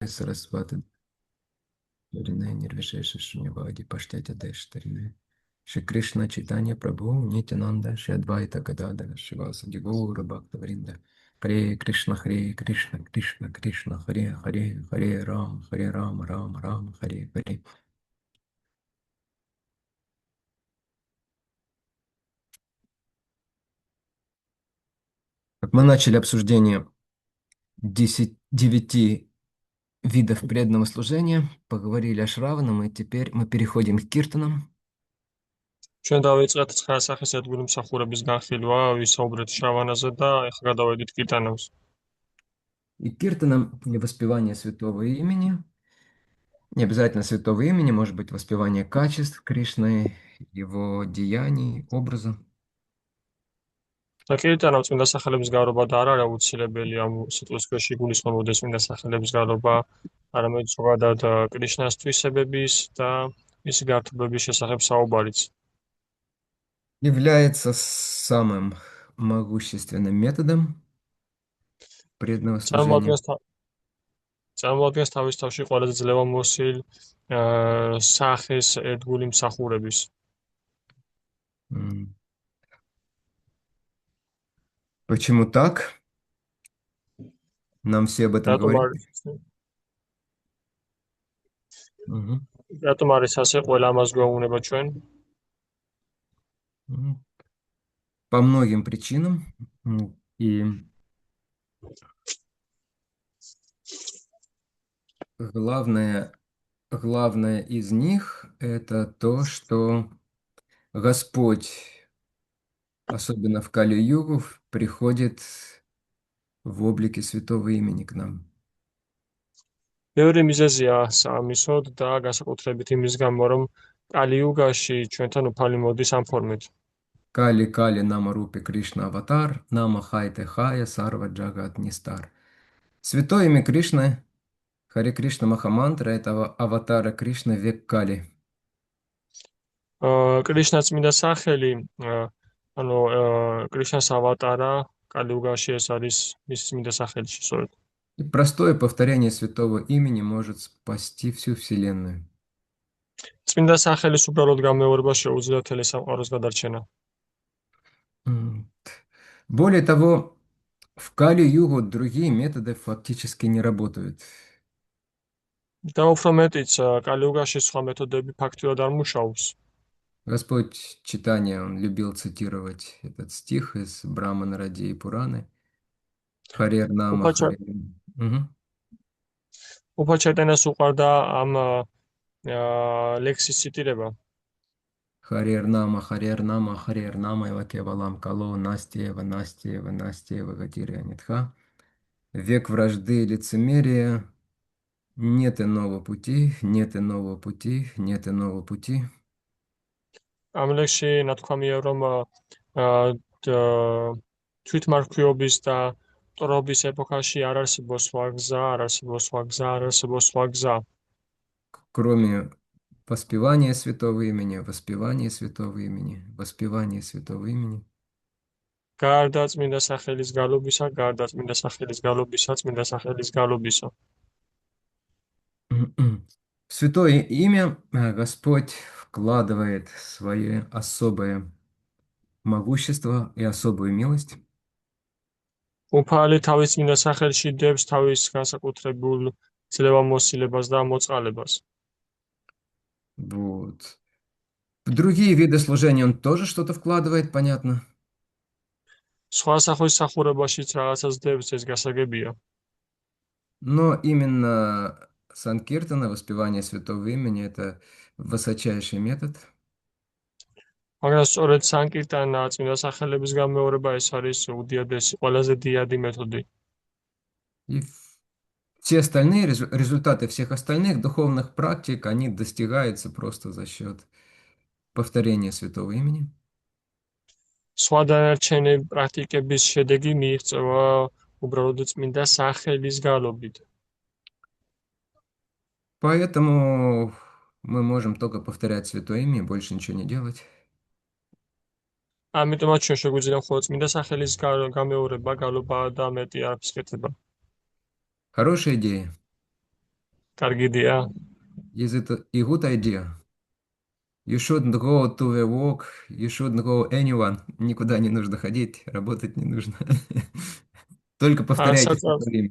Сарасвати Дарине Нирвишеша Шуньявади Паштятя Деш Дарине Шри Кришна Читания Прабху Нитянанда Шри Адвайта Гададара Шивасади Гаура Бхакта Вринда Харе Кришна Кришна Кришна Харе Харе Харе Рам Рам Харе Харе. Как мы начали обсуждение 9 видов преданного служения, поговорили о Шраванам, и теперь мы переходим к Киртанам. ჩვენ დავიწყეთ 9 სახის ერთგული მსახურების განხილვა, ვისაუბრეთ შრავანაზე და ეხლა გადავედით კირტანავს. И Киртанам или воспевание святого имени, не обязательно святого имени, может быть воспевание качеств Кришны, его деяний, образа. და კირტანამ წმინდა სახელების გარეობა და არ არის აუცილებელი ამ სიტყვის ქვეშ იგულისხმებოდეს წმინდა სახელების გარეობა, არამედ ზოგადად კრიშნას თვისებების და მისი გართობების შესახებ საუბარიც. Является самым могущественным методом преданного служения. წარმოადგენს თავის თავში ყველაზე ძლევამოსილ სახის ერთგული მსახურების. Почему так? Нам все об этом говорят. რატომ არის ასე? ყველა ამას გვეუბნება ჩვენ? По многим причинам. И главное из них это то, что Господь, особенно в Кали-югу, приходит в облике святого имени к нам. ბევრი მიზეზია სამისოდ და განსაკუთრებით იმის გამო, რომ კალი-იუგაში ჩვენთან უფალი მოდის ამ ფორმით. Кали Нама Рупи Кришна Аватар, Нама Хайте Хая Сарва Джагат Нистар. Святое имя Кришны, Харе Кришна Махамантра, это аватара Кришны век Кали. Кришна წმინდა სახელი, ანუ კრიშნას ავატარა კალი-იუგაში ეს არის მის წმინდა სახელი შესწორედ. И простое повторение святого имени может спасти всю вселенную. წმინდა სახელის უბრალოდ გამეორება შეუძლია მთელი სამყაროს გადარჩენა. Более того, в Кали-югу другие методы фактически не работают. და უფრო მეტიც, კალი-იუგაში სხვა მეთოდები ფაქტიურად არ მუშაობს. Господь Читания, он любил цитировать этот стих из Брамана Ради и Пураны. Харер Нама Харер. Упа Чайтаньяс უყვარდა ამ ლექსის ციტირება. Харер Нама Харер Нама Эвакевалам Кало Настиева Гатирия Нитха. Век вражды и лицемерия, нет иного пути, нет иного пути, нет иного пути. ამ ლექსში ნათქვამია, რომ თვითმარქვეობის და ტრობის ეპოქაში არ არსებობს სხვა გზა. Кроме воспевания святого имени, воспевания святого имени, воспевания святого имени. გარდა წმინდა სახელის გალობისა, წმინდა სახელის გალობისა. В святое имя Господь вкладывает свое особое могущество и особую милость. უფალი თავის წმინდა სახელში დებს თავის განსაკუთრებულ ძლევამოსილებას და მოწყალებას. Вот. В другие виды служения он тоже что-то вкладывает, понятно. სხვა სახის მსახურებაშიც რაღაცას დებს, ეს გასაგებია. Но именно Санкиртана, воспевание святого имени, это высочайший метод. მაგრამ სწორედ სანკირტანა, წმინდა სახელების გამეორება, ეს არის უდიადესი, ყველაზე დიადი მეთოდი. И все остальные результаты всех остальных духовных практик, они достигаются просто за счет повторения святого имени. სხვა დანარჩენი პრაქტიკების შედეგი მიიღწევა უბრალოდ წმინდა სახელის გალობით. Поэтому мы можем только повторять святое имя и больше ничего не делать. ამიტომაც ჩვენ შეგვიძლია მხოლოდ წმინდა სახელის გამეორება, გალობა და მეტი არაფრის კეთება. Хорошая идея. კარგი idea. Is it a good idea? You shouldn't go to the work, you shouldn't go anyone. Никуда не нужно ходить, работать не нужно. Только повторяйте არასაწრაფ свое имя.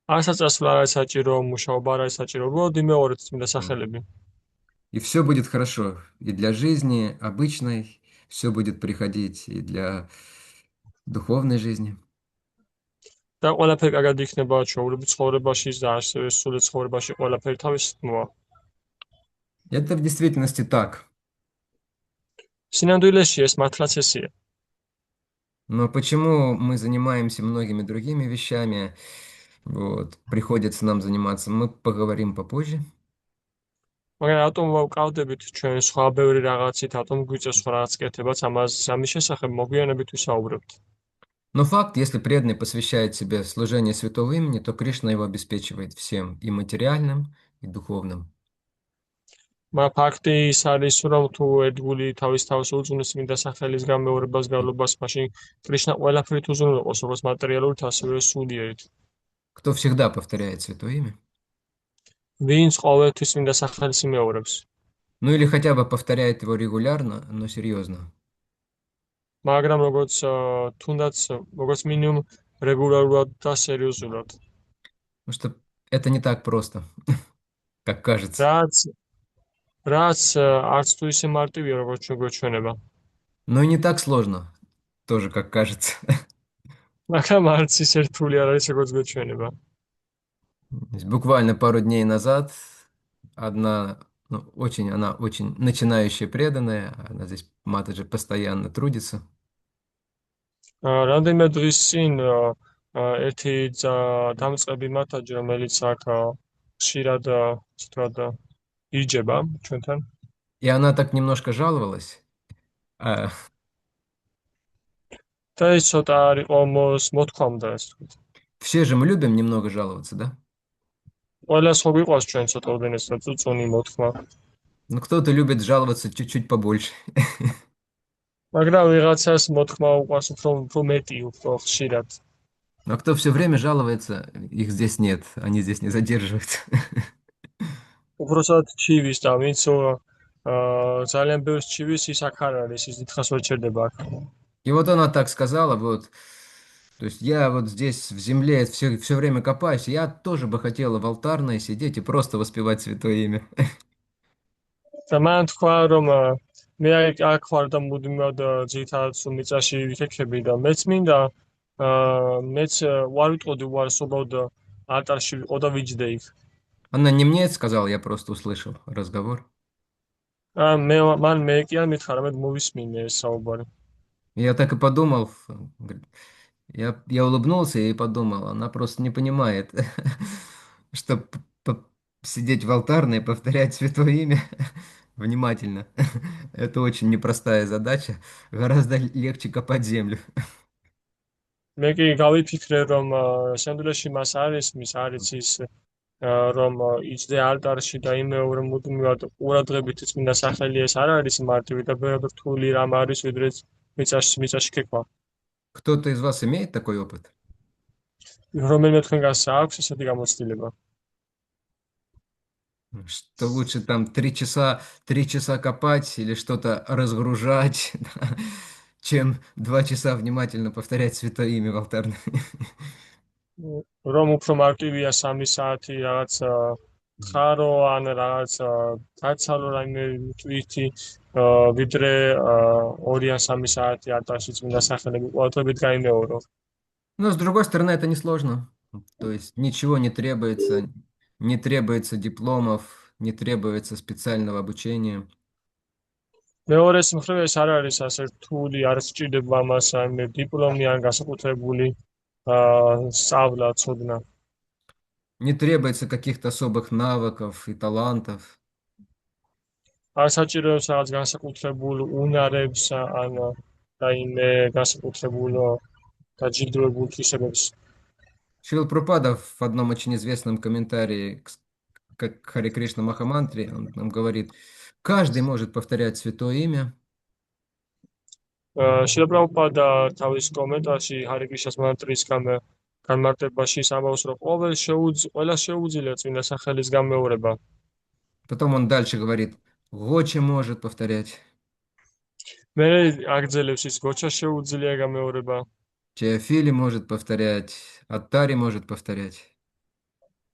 არასაწრაფო არ არის საჭირო, მუშაობა არ არის საჭირო, უბრალოდ იმეორეთ წმინდა სახელები. И все будет хорошо. И для жизни обычной все будет приходить, и для духовной жизни. და ყველაფერი კარგად იქნება ჩვეულებრივ ცხოვრებაში და ასევე სული ცხოვრებაში ყველაფერი თავის ხმაა. Это в действительности так. სინამდვილეში ეს მართლაც ესეა. Но почему мы занимаемся многими другими вещами, вот, приходится нам заниматься, мы поговорим попозже. მაგრამ რატომ ვავკავდებით ჩვენ სხვა ბევრი რაღაცით, რატომ გვიწევს სხვა რაღაც კეთებაც, ამის შესახებ მოგვიანებით ვისაუბრებთ. Но факт, если преданный посвящает себе служению святого имени, то Кришна его обеспечивает всем, и материальным, и духовным. მაგრამ ფაქტი ის არის, რომ თუ ერთგული თავის უძღვნის წმინდა სახელის გამეორებას გავლობას, მაშინ კრიშნა ყველაფრით უზრუნველყოფს, როგორც მატერიალურით, ასევე სულიერით. Кто всегда повторяет святое имя? ვინც ყოველთვის წმინდა სახელის იმეორებს. Ну или хотя бы повторяет его регулярно, но серьезно. მაგრამ თუნდაც როგორც მინიმუმ რეგულარულად და სერიოზულად. Потому что это не так просто, как кажется. რაც რაც არც თუ ისე მარტივია, როგორც ჩვენ გვეჩვენება. Но и не так сложно, тоже как кажется. მაგრამ არც ისე რთული არ არის, როგორც გვეჩვენება. То есть буквально пару дней назад она очень начинающая преданная, она здесь Матаджи постоянно трудится. რამდენიმე დღის წინ ერთი დამწყები მათაჯი, რომელიც აქ ხშირად ასე ვთქვათ ირჯება ჩვენთან. И она так немножко жаловалась. А, და ის ცოტა არ იყო მოთქვამდა, ასე ვთქვათ. Все же мы любим немного жаловаться, да? ყველას ხო გვიყვარს ჩვენ ცოტა ოდენესაც წუწუნი მოთქმა. Но кто-то любит жаловаться чуть-чуть побольше. მაგრამ ვიღაცას მოთქმა უყვარს უფრო მეტი, უფრო ხშირად. А кто все время жалуется, их здесь нет, они здесь не задерживаются. უпросად ჩივის და ვინც ძალიან ბევრს ჩივის, ის აქ არ არის, ის დიდხანს ვერ ჩერდება აქ. И вот она так сказала, вот, то есть я вот здесь в земле все время копаюсь, я тоже бы хотела в алтарной сидеть и просто воспевать святое имя. და მან თქვა, რომ მე აქ ვარ და მუდმივად ძირითადად მიწაში ვიქექები და მეც მინდა მეც ვარ ვიტყოდი უარესობად алтарში ვიყო და ვიჯდე იქ. Она не мне это сказала, я просто услышал разговор. მან მე კი არ მითხრა, მე მოვისმინე ეს საუბარი. Я так и подумал, говорит, я улыбнулся и подумал, она просто не понимает, что сидеть в алтарной и повторять святое имя внимательно. Это очень непростая задача, гораздо легче копать землю. მე კი გავიფიქრე, რომ სამდვილეში მას არის ის რომ იჯდე алтарში და იმეორე მუდმივად ყურადღებით წმინდა სახელი ეს არ არის მარტივი და ბევრად რთული რამ არის, ვიდრე მიწაში ქექვა. Кто-то из вас имеет такой опыт? რომელიმე თქვენგანს აქვს ესეთი გამოცდილება? Что лучше там 3 часа копать или что-то разгружать, чем 2 часа внимательно повторять святое имя в алтарной. რომ უფრო მარტივია 3 საათი რაღაც ხარო ან რაღაც დაცალო რაიმე თვითი ვიდრე 2 ან 3 საათი алтарში წმინდა სახელები ყოველდღიურად გაიმეორო. Но с другой стороны, это несложно. То есть ничего не требуется дипломов, не требуется специального обучения. მეორეს მხრივ ეს არ არის ასე რთული, არ სჭირდება მას აიმე დიპლომი ან განსაკუთრებული სწავლა, ცოდნა. Не требуется каких-то особых навыков и талантов. არ საჭიროებს რაღაც განსაკუთრებულ უნარებს ან რაიმე განსაკუთრებულ დაჯილდოებულ თვისებებს. Шрила Прабхупада в одном очень известном комментарии к Харе Кришна Махамантре, он нам говорит, каждый может повторять святое имя. შილაპრაბჰუპადა თავის კომენტარში ჰარე კრიშნას მანტრის განმარტებაში ამბობს, რომ ყველა შეუძლია წმინდა სახელის გამეორება. Потом он дальше говорит, Гочи может повторять, მე აგრძელებს ის გოჩა შეუძლია გამეორება, Теофили может повторять, Аттари может повторять.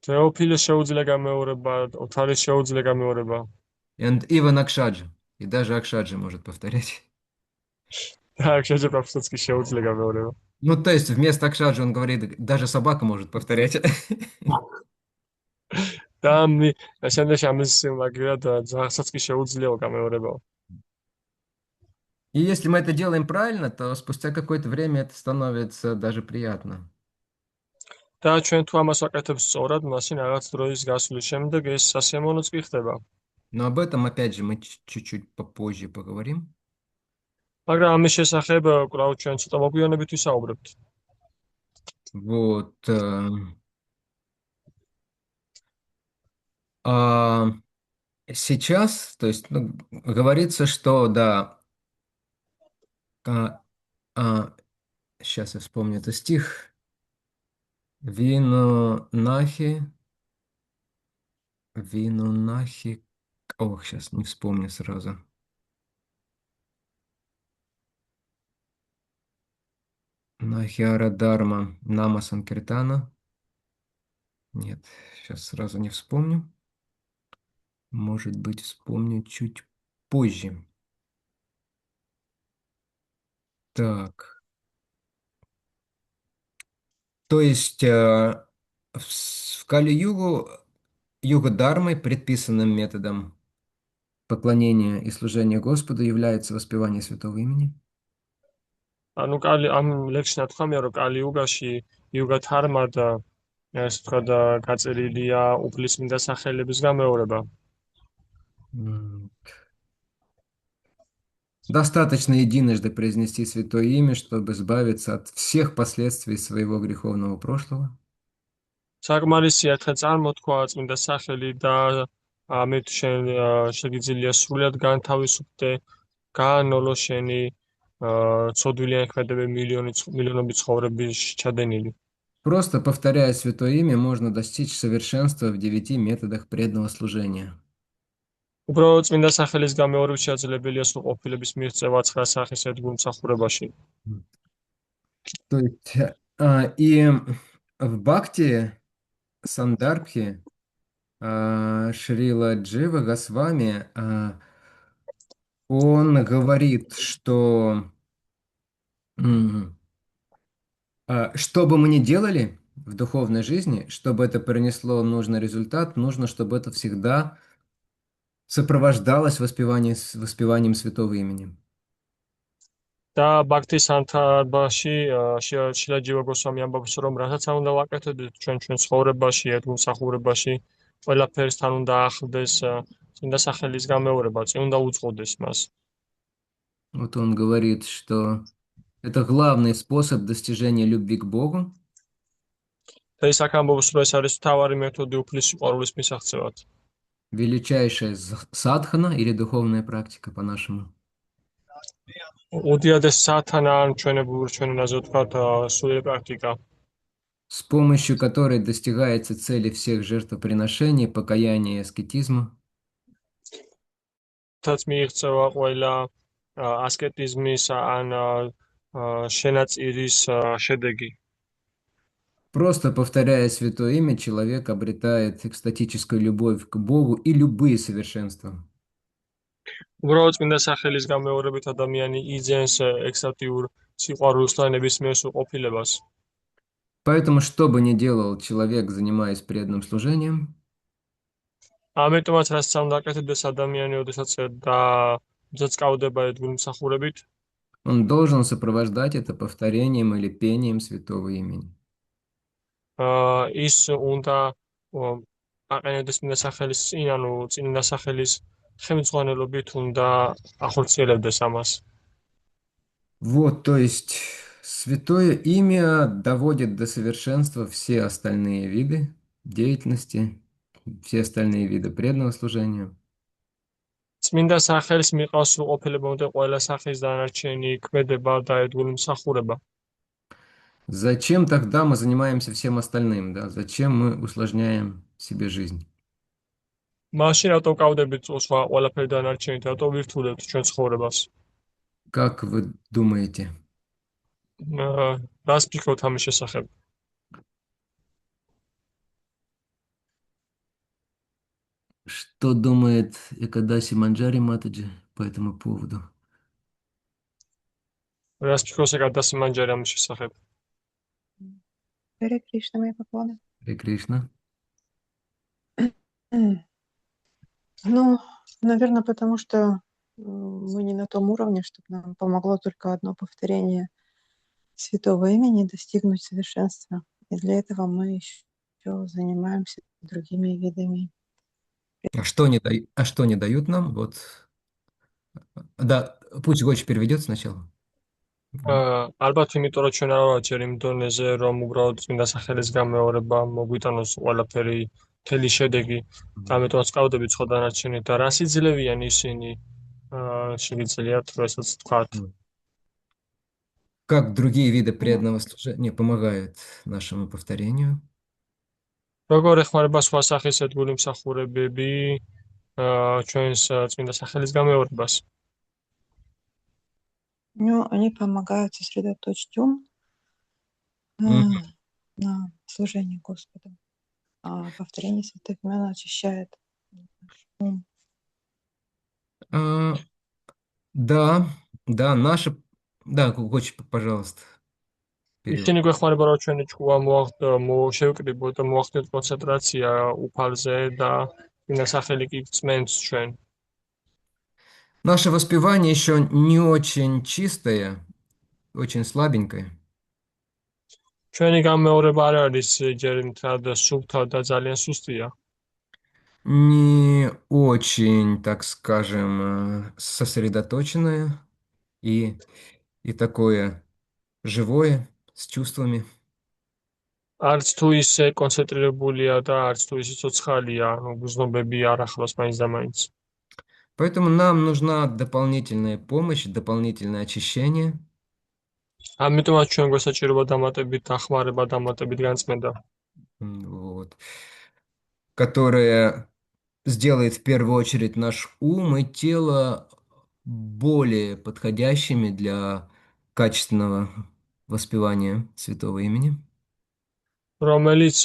თეოფილე შეუძლია გამეორება, ოთარის შეუძლია გამეორება. И Иван Акшаджи, и даже Акшаджи может повторять. და აქ შეიძლება ვთქვათ კი შეუძლია გამეორება. Ну, то есть вместо Акшаджи он говорит, даже собака может повторять. და შემდეგ ამის მაგერად ძაღლსაც კი შეუძლია გამეორება. И если мы это делаем правильно, то спустя какое-то время это становится даже приятно. და ჩვენ თუ ამას ვაკეთებთ სწორად, მაშინ რაღაც დროის გასვლის შემდეგ ეს სასიამოვნოც კი ხდება. Но об этом, опять же, мы чуть-чуть попозже поговорим. მაგრამ ამის შესახებ კვლავ ჩვენ ცოტა მოგვიანებით ვისაუბრებთ. Вот. А сейчас, то есть, ну, говорится, что, да, а, а, сейчас я вспомню этот стих. Вину нахи. Ох, сейчас не вспомню сразу. Нахиара Дарма Нама Санкиртана. Нет, сейчас сразу не вспомню. Может быть, вспомню чуть позже. Так. То есть в Кали-югу юга-дармой, предписанным методом поклонения и служения Господу, является воспевание святого имени. ანუ კალი ამ ლექსში ნათქვამია, რომ კალიუგაში იუგათარმა და ასე ვთქვათ გაწერილია უფლისმიდა სახელების გამეორება. М. Достаточно единожды произнести святое имя, чтобы избавиться от всех последствий своего греховного прошлого. საკმარისია ერთხელ წარმოთქვა წმინდა სახელი და ამით შენ შეგიძლია სრულად განთავისუფლდე, გაანოლო შენი ცოდვილი ქმედები მილიონობით ცხოვრების ჩადენილი. Просто повторяя святое имя, можно достичь совершенства в 9 методах преданного служения. უბრალოდ წმინდა სახელის გამეორება შესაძლებელია სრულყოფილების მიღწევა 9 სახის ერთგულმსახურებაში. То есть, и в Бхакти Сандарбхи Шрила Джива Госвами он говорит, что что бы мы ни делали в духовной жизни, чтобы это принесло нужный результат, нужно, чтобы это всегда сопровождалось воспеванием святого имени. და ბაქთის ანთარბაში შილაჯივა გოსვამი ამბობს, რომ რასაც არ უნდა ვაკეთებდეთ ჩვენ ცხოვრებაში, ერთგულმსახურებაში, ყველაფერს თან უნდა ახლდეს წმინდა სახელის გამეორება, წინ უნდა უწყოდეს მას. Вот он говорит, что это главный способ достижения любви к Богу. და ის აქ ამბობს, რომ ეს არის მთავარი მეთოდი უფლის სიყვარულის მისაღწევად. Величайшая садхана или духовная практика по-нашему. უდიადეს სათანა ან ჩვენი ნაზო ვთქვათ სულიერი პრაქტიკა. С помощью которой достигается цели всех жертвоприношений, покаяния и аскетизма. თაც მიიღწევა ყველა ასკეტიზმის ან შენაწირის შედეგი. Просто повторяя святое имя, человек обретает экстатическую любовь к Богу и любые совершенства. უბრალოდ წმინდა სახელის გამეორებით ადამიანი იძენს ექსტატიურ სიყვარულს და ნებისმიერ სრულყოფილებას. Поэтому, что бы ни делал человек, занимаясь преданным служением, ამიტომაც რაც უნდა აკეთებდეს ადამიანი, როდესაც კავდება ერთგულმსახურებით, он должен сопровождать это повторением или пением святого имени. ის უნდა აყენებდეს წმინდა სახელის წინ, ანუ წმინდა სახელის ხელმძღვანელობით უნდა ახორციელებდეს ამას. Вот, то есть святое имя доводит до совершенства все остальные виды деятельности, все остальные виды преданного служения. წმინდა სახელს მიყავს სრულყოფილებამდე ყველა სახის დანარჩენი ქმედება და ერთგულმსახურება. Зачем тогда мы занимаемся всем остальным, да? Зачем мы усложняем себе жизнь? მაშინ რატო ვკავდებით სხვა ყველაფერი დანარჩენით, რატო ვირთულებთ ჩვენ ცხოვრებას? Как вы думаете? რას ფიქრობთ ამის შესახებ? Что думает Экадаси Манджари Матаджи по этому поводу? რას ფიქრობს ეკადასი მანჯარი ამის შესახებ? Харе Кришна, моя поклоны. Харе Кришна. Ну, наверное, потому что мы не на том уровне, чтобы нам помогло только одно повторение святого имени достигнуть совершенства. И для этого мы еще занимаемся другими видами. А что не дают нам? Вот. Да, пусть Гоч переведет сначала. ალბათ იმიტომ რომ ჩვენ არ ვართ ჯერ იმ დონეზე რომ უბრალოდ წმინდა სახელის გამეორება მოგვიტანოს ყველაფერი მთელი შედეგი და ამიტომაც ვკავდებით სხვა დანარჩენით და რას იძლევიან ისინი შეგიძლიათ რასაც თქვათ Как другие виды Ну, преданного служения помогают нашему повторению? როგორ ეხმარება სხვა სახის ერთგული მსახურებები ჩვენს წმინდა სახელის გამეორებას ну, они помогают сосредоточить ум Мгм. на служении Господу. А повторение святых имен очищает наш ум. А, да, да, Да, Гоч, пожалуйста, вперед. ისინი გვეხმარება რომ ჩვენი ჭკუა შევკრიბოთ და მოახდინოთ კონცენტრაცია უფალზე და წმინდა სახელი კი გწმენს ჩვენ Наше воспевание еще не очень чистое, очень слабенькое. ჩვენი გამეორება არ არის ჯერ მთლად სუფთა და ძალიან სუსტია. Не очень, так скажем, сосредоточенное и, и такое живое, с чувствами. არც თუ ისე კონცენტრირებულია და არც თუ ისე ცოცხალია, ანუ გრძნობები არ ახლავს მაინც და მაინც. Поэтому нам нужна дополнительная помощь, дополнительное очищение. ამიტომაც ჩვენ გვესაჭიროება დამატებით დახმარება, დამატებით განწმენდა, Вот, которая сделает в первую очередь наш ум и тело более подходящими для качественного воспевания святого имени. რომელიც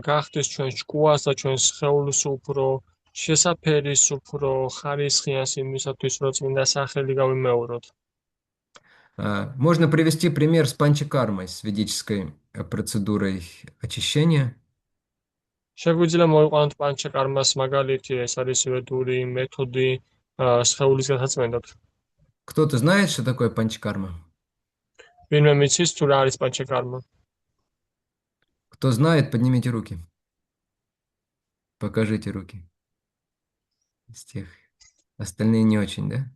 გახდის ჩვენს ჭკუას და ჩვენს სხეულს უფრო შესაფერის, უფრო ხარისხიანს იმისათვის, რომ წმინდა სახელი გავიმეოროთ. Можно привести пример с панчакармой, с ведической процедурой очищения. შეგვიძლია მოვიყვანოთ პანჩაკარმას მაგალითი, ეს არის ვედური მეთოდი სხეულის გასაწმენდად. Кто-то знает, что такое панчакарма? ვინმე მიცის თუ რა არის პანჩაკარმა? Кто знает, поднимите руки. Покажите руки. Из тех. Остальные не очень, да?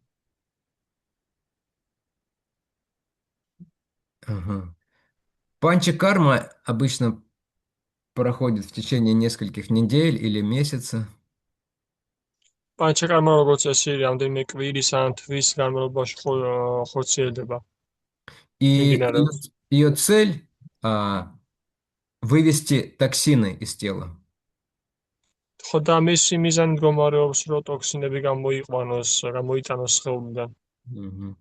Ага. Панчакарма обычно проходит в течение нескольких недель или месяца. პანჩაკარმა როგორც წესი რამდენიმე კვირის ან თვის განმავლობაში ხორციელდება, И ее, მიმდინარეობს. ее цель вывести токсины из тела. ხო და მისი მიზანი მდგომარეობს, რომ ტოქსინები გამოიტანოს სხეულიდან. Мгм.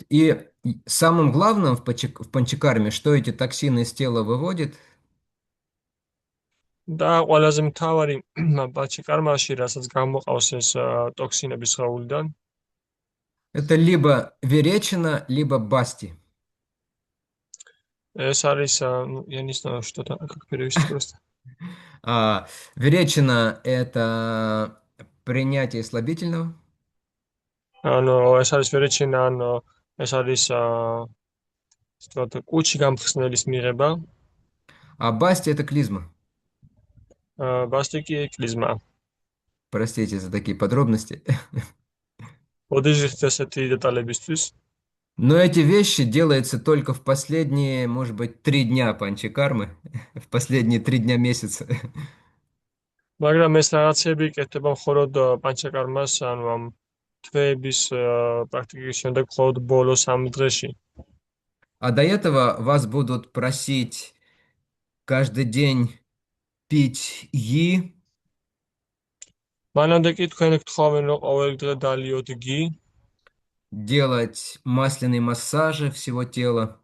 И самым главным в панчакарме, что эти токсины из тела выводит, და ყველაზე მთავარი პანჩაკარმაში, რასაც გამოყავს ეს ტოქსინები სხეულიდან, это либо веречина, либо басти. ეს არის, ну, я не знаю, что там, как перевести просто. Веречина– это принятие слабительного, ანუ ეს არის ვერეჩინა, ანუ ეს არის კუჩი გამხსნელის მიღება, а басти– это клизма. ბასტიკი ეკლიზმა. Простите за такие подробности. მოდიჟიხთ ესეთი დეტალებისთვის. Но эти вещи делаются только в последние, может быть, 3 дня панчакармы, в последние 3 дня месяца. მაგრამ ეს რაღაცები იკეთება მხოლოდ პანჩაკარმას, ანუ ამ თვეების პრაქტიკის შემდეგ მხოლოდ ბოლო 3 დღეში. А до этого вас будут просить каждый день пить ги, მანამდე კი თქვენ გთხოვენ, რომ ყოველი დღე დალიოთ გი, делать масляные массажи всего тела,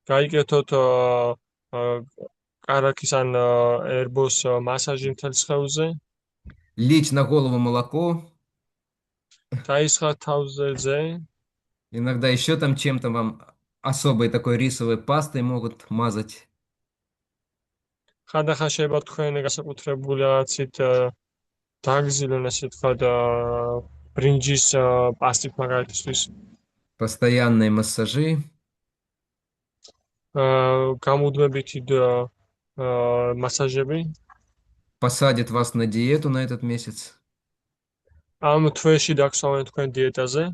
გაიკეთოთ კარაქის ან ერბოს მასაჟი მთელ სხეულზე, лить на голову молоко, დაისხათ თავზე ძე, иногда еще там чем-то вам особой такой рисовой пастой могут мазать. ხანდახან შეიძლება თქვენ განსაკუთრებული რაღაცით დაგზილონ, ასე ვთქვათ, ბრინჯის პასტით მაგალითისთვის, Постоянные массажи, გამუდმებითი მასაჟები. посадят вас на диету на этот месяц, ამ თვეში დაგსვამენ თქვენ დიეტაზე.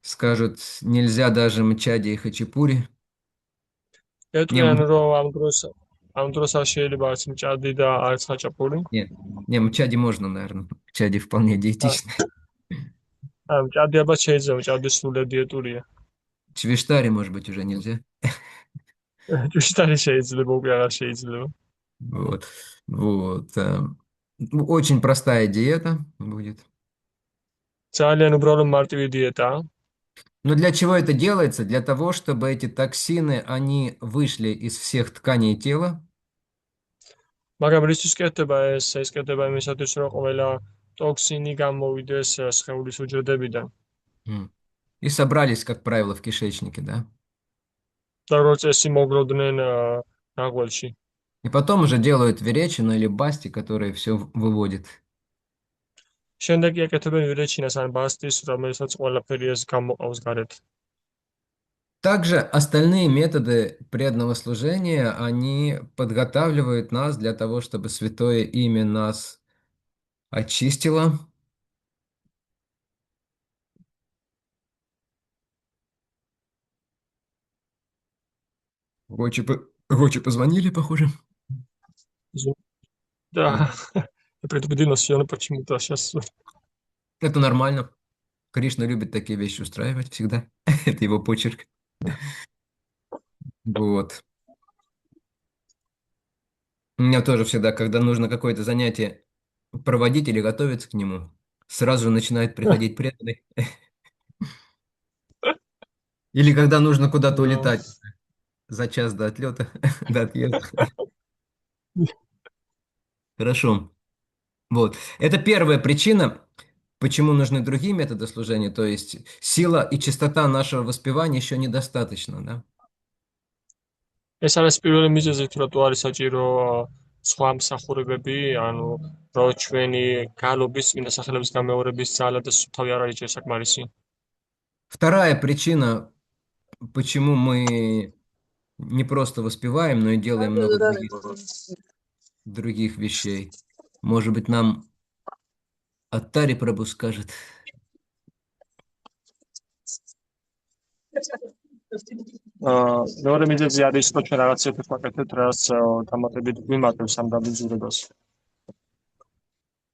скажут, нельзя даже мчади и хачапури. ეტყვიან, რომ ამ დროს არ შეიძლება არც მჭადი და არც ხაჭაპური. Не, мчади можно, наверное. Мчади вполне диетично. მჭადი ალბათ შეიძლება, მჭადი სრულად დიეტურია. Чвиштари, может быть, уже нельзя. ჭვიშტარი შეიძლება, უკვე აღარ შეიძლება. Вот. Вот. Очень простая диета будет. ძალიან უბრალო მარტივი დიეტაა. Но для чего это делается? Для того, чтобы эти токсины, они вышли из всех тканей тела, მაგრამ რისთვის კეთდება ეს კეთდება იმისათვის, რომ ყველა ტოქსინი გამოვიდეს სხეულის უჯრედებიდან. и собрались, как правило, в кишечнике, да? და როგორც წესი მოგროდნენ ნაღველში. И потом уже делают веречину или басти, которые все выводит. შემდეგ კი აკეთებენ ვირეჩინას ან ბასტის, რომელსაც ყველაფერი ეს გამოყავს გარეთ. Также остальные методы преданного служения, они подготавливают нас для того, чтобы Святое Имя нас очистило. Гочи позвонили, похоже. Да, я предупредил, но почему-то сейчас... Это нормально. Кришна любит такие вещи устраивать всегда. Это его почерк. Вот. У меня тоже всегда, когда нужно какое-то занятие проводить или готовиться к нему, сразу же начинает приходить преданный. Или когда нужно куда-то улетать за час до отлета, до отъезда. Хорошо. Вот. Это первая причина, почему нужны другие методы служения. То есть сила и частота нашего воспевания еще недостаточно, да? ეს არის პირველი მიზეზი, თუ რატო არის საჭირო სხვა მსახურებები, ანუ რომ ჩვენი გალობის წმინდა სახელების გამეორების ძალა და თავი არ არის საკმარისი. Вторая причина, почему мы не просто воспеваем, но и делаем много других вещей. Может быть, нам Аттари Прабху скажет. მეორე მიზეზი არის, რომ ჩვენ რაღაცებს ვაკეთებთ, რაც დამატებით გვიმატებს ამ დაბინძურებას.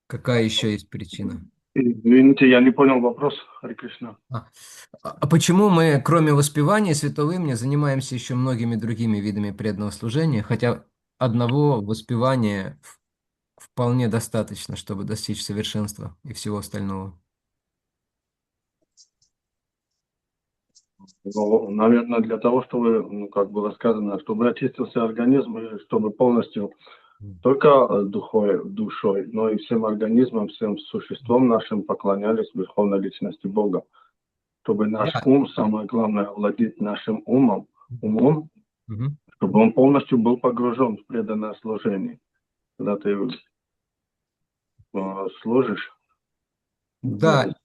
Какая еще есть причина? Извините, я не понял вопрос, Харе Кришна. А почему мы, кроме воспевания Святого Имени, занимаемся еще многими другими видами преданного служения, хотя одного воспевания вполне достаточно, чтобы достичь совершенства и всего остального? Ну, наверное, для того, чтобы, ну, как было сказано, чтобы очистился организм, и чтобы полностью только душой, но и всем организмом, всем существом нашим поклонялись Верховной Личности Бога. Чтобы наш ум, самое главное, владеть нашим умом, чтобы он полностью был погружен в преданное служение. Когда ты служишь. Да.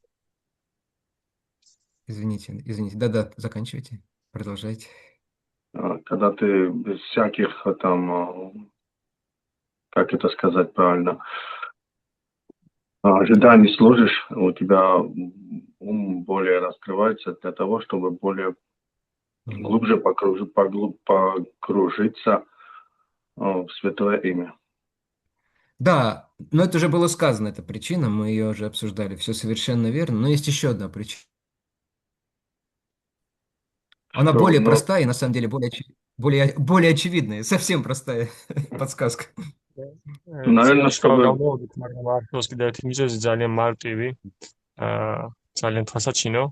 Извините. Да, заканчивайте. Продолжайте. Когда ты без всяких там, как это сказать правильно, ожиданий служишь, у тебя ум более раскрывается для того, чтобы более глубже погружиться в Святое Имя. Да, но это уже было сказано, эта причина, мы ее уже обсуждали, все совершенно верно, но есть еще одна причина. Она что, более но простая и на самом деле более очевидная. Совсем простая подсказка. наверное, წინაშკავა чтобы გამოვიდით, მაგრამ არქოს კიდევ ერთი მიზეზი ძალიან მარტივი, ძალიან თვალსაჩინო.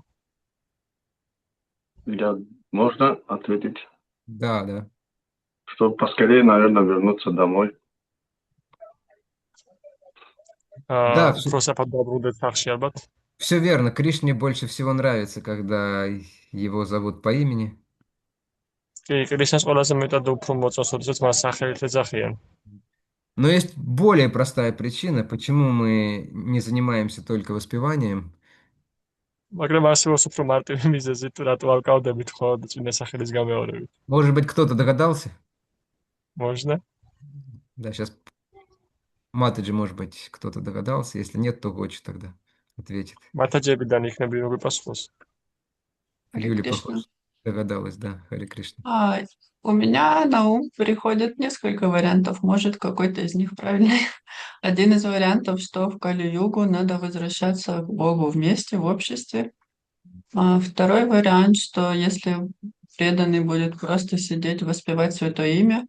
можно ответить, Да, да. чтобы поскорее, наверное, вернуться домой. Да, უფრო საფად დაბრუნდეთ სახში ალბათ. все верно. Кришне больше всего нравится, когда его зовут по имени. კი, კრიშნას ყველაზე მეტად უფრო მოწონს, როდესაც მას სახელით ეძახიან. Но есть более простая причина, почему мы не занимаемся только воспеванием. მაგრამ არსებობს უფრო მარტივი მიზეზი, თუ რატო არ გავდებით ხოლმე წმინდა სახელის გამეორებით. Может быть, кто-то догадался? Можно? Да, сейчас Матаджи, может быть, кто-то догадался. Если нет, то Гочи тогда ответит. მათაჯებიდან იქნება როგორ პასუხოს. Харе Юли, Кришна. похоже, догадалась, да, Харе Кришна. У меня на ум приходит несколько вариантов. Может, какой-то из них правильный. Один из вариантов, что в Кали-югу надо возвращаться к Богу вместе, в обществе. А второй вариант, что если преданный будет просто сидеть, воспевать святое имя,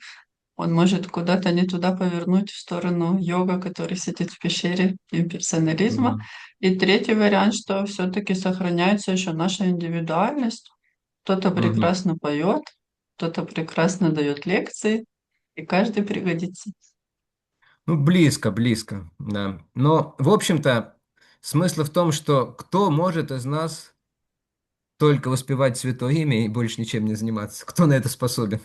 он может куда-то не туда повернуть, в сторону йога, который сидит в пещере, имперсонализма. Мгм. И третий вариант, что все-таки сохраняется еще наша индивидуальность. Кто-то Мгм. прекрасно поет, кто-то прекрасно дает лекции, и каждый пригодится. Ну, близко, да. Но, в общем-то, смысл в том, что кто может из нас только воспевать Святое Имя и больше ничем не заниматься? Кто на это способен?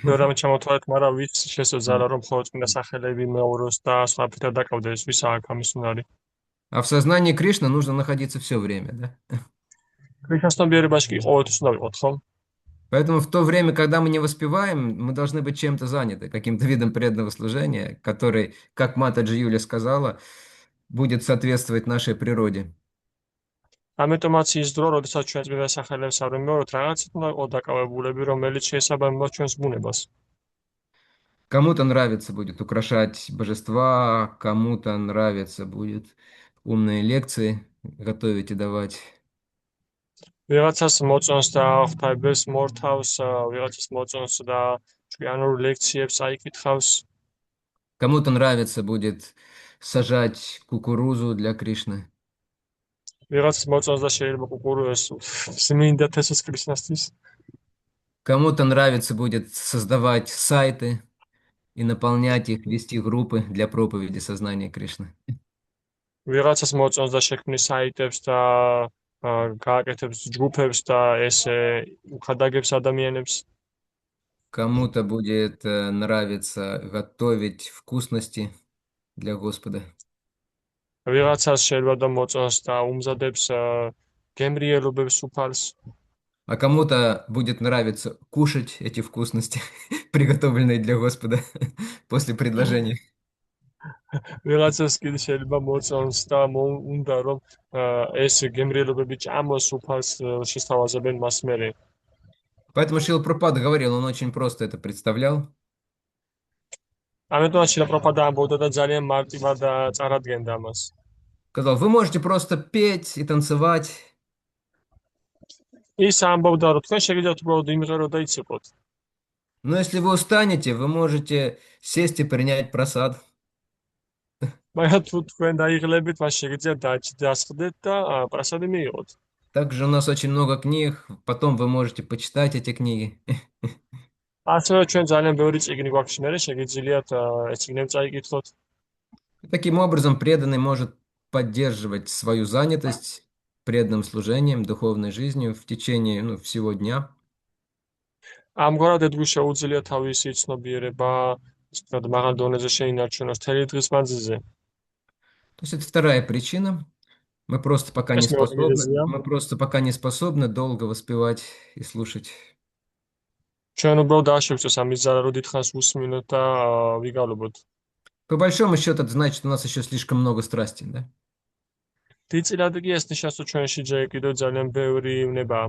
ბევრ რამე ჩამოთვალეთ, მაგრამ ვის შესაძალა რომ მხოლოდ წმინდა სახელები მეოროს და სხვაფერთა დაკავდეს, ვის აქ ამის უნარი. А в сознании Кришны нужно находиться все время, да? კრიშნას ნებიერებაში კი ყოველთვის უნდა ვიყოთ, ხო? Поэтому в то время, когда мы не воспеваем, мы должны быть чем-то заняты, каким-то видом преданного служения, который, как Матаджи Юля сказала, будет соответствовать нашей природе. ამიტომაც ის დრო, როდესაც ჩვენ წმინდა სახელებს არ ვიმეორებთ, რაღაცით უნდა ვიყოთ დაკავებულები, რომელიც შეესაბამება ჩვენს ბუნებას. Кому-то нравится будет украшать божества, кому-то нравится будет умные лекции готовить и давать. ვიღაცას მოწონს და ღვთაებებს მორთავს, ვიღაცას მოწონს და ჭკვიანურ ლექციებს აიკითხავს. Кому-то нравится будет сажать кукурузу для Кришны. ვიღაცას მოწონს და შეიძლება კუკურუეს სმინდა თესოს კრიშნასთვის. Кому-то нравится будет создавать сайты и наполнять их, вести группы для проповеди сознания Кришны. ვიღაცას მოწონს და შექმნის საიტებს და გააკეთებს ჯგუფებს და ესე უხადაგებს ადამიანებს. Кому-то будет нравиться готовить вкусности для Господа. ვიღაცას შეიძლება და მოწონს და უმზადებს გემრიელობებს უფალს. А кому-то будет нравиться кушать эти вкусности, приготовленные для Господа после предложения. ვიღაცას კიდე შეიძლება მოწონს და უნდა რომ ეს გემრიელობები ჭამოს უფალს შესთავაზებენ მას მერე. Поэтому Шрила Прабхупада говорил, он очень просто это представлял. ამიტომ შილა პროფადა ამბობდა და ძალიან მარტივად წარადგენდა ამას. Сказал, вы можете просто петь и танцевать, ის ამბობდა რომ თქვენ შეგიძლიათ უბრალოდ იმღეროთ და იცეკვოთ. но если вы устанете, вы можете сесть и принять прасад. მაგრამ თუ თქვენ დაიღლებით, მას შეგიძლიათ დასხდეთ და პრასადი მიიღოთ. Также у нас очень много книг, потом вы можете почитать эти книги. ასევე ჩვენ ძალიან ბევრი წიგნი გვაქვს მერე, შეგიძლიათ ეს წიგნები წაიკითხოთ. Таким образом, преданный может поддерживать свою занятость преданным служением, духовной жизнью в течение всего дня. ამგვარად ედგუ შეუძლია თავისი ცნობიერება, ისე ვთქვათ, მაღალ დონეზე შეინარჩუნოს მთელი დღის მანძილზე. То есть это вторая причина. Мы просто пока не ეს მეორე მიზეზია. способны долго воспевать и слушать. ჩვენ უბრალოდ არ შევწევს ამის ზარა, რომ დიდხანს უსმინოთ და ვიგავლობოთ. По большому счету, это значит, что у нас еще слишком много страстей, да? დიდწილად კი ეს ნიშნავს, რომ ჩვენში ჯერ კიდევ ძალიან ბევრი უნებაა.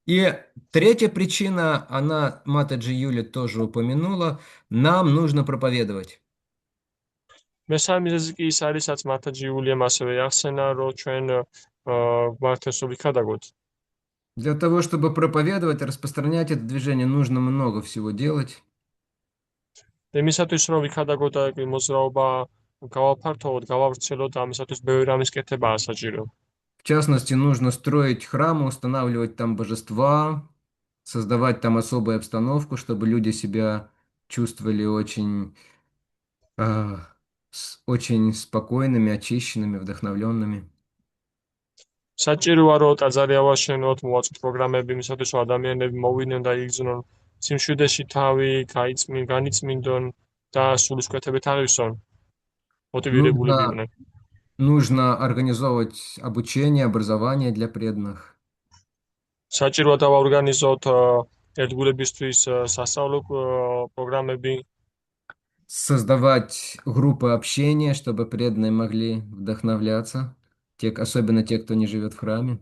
И третья причина, она Матаджи Юли тоже упомянула, нам нужно проповедовать. მესამე მიზეზი კი ის არის, რაც მათაჯი იულიამ ასევე ახსენა, რომ ჩვენ მართლესობით ხადაგოთ. Для того, чтобы проповедовать, распространять это движение, нужно много всего делать. იმისათვის რომ ვიქადაგოთ და ეგ მოძრაობა გავაფართოვოთ, გავავრცელოთ, ამისათვის ბევრი რამის კეთებაა საჭირო. В частности, нужно строить храмы, устанавливать там божества, создавать там особую обстановку, чтобы люди себя чувствовали а, очень спокойными, очищенными, вдохновленными. საჭიროა რომ ტაძარი ავაშენოთ, მოვაწვით პროგრამები იმისათვის რომ ადამიანები მოვიდნენ და იგრძნონ სიმშვიდეში თავი, განიწმინდონ და სულისკვეთებით აღივსონ, მოტივირებული Нужно, ვიყვნენ. нужно организовывать обучение, образование для преданных. საჭიროა დავაორგანიზოთ ერთგულებისთვის სასწავლო პროგრამები, Создавать группы общения, чтобы преданные могли вдохновляться, особенно те, кто не живет в храме.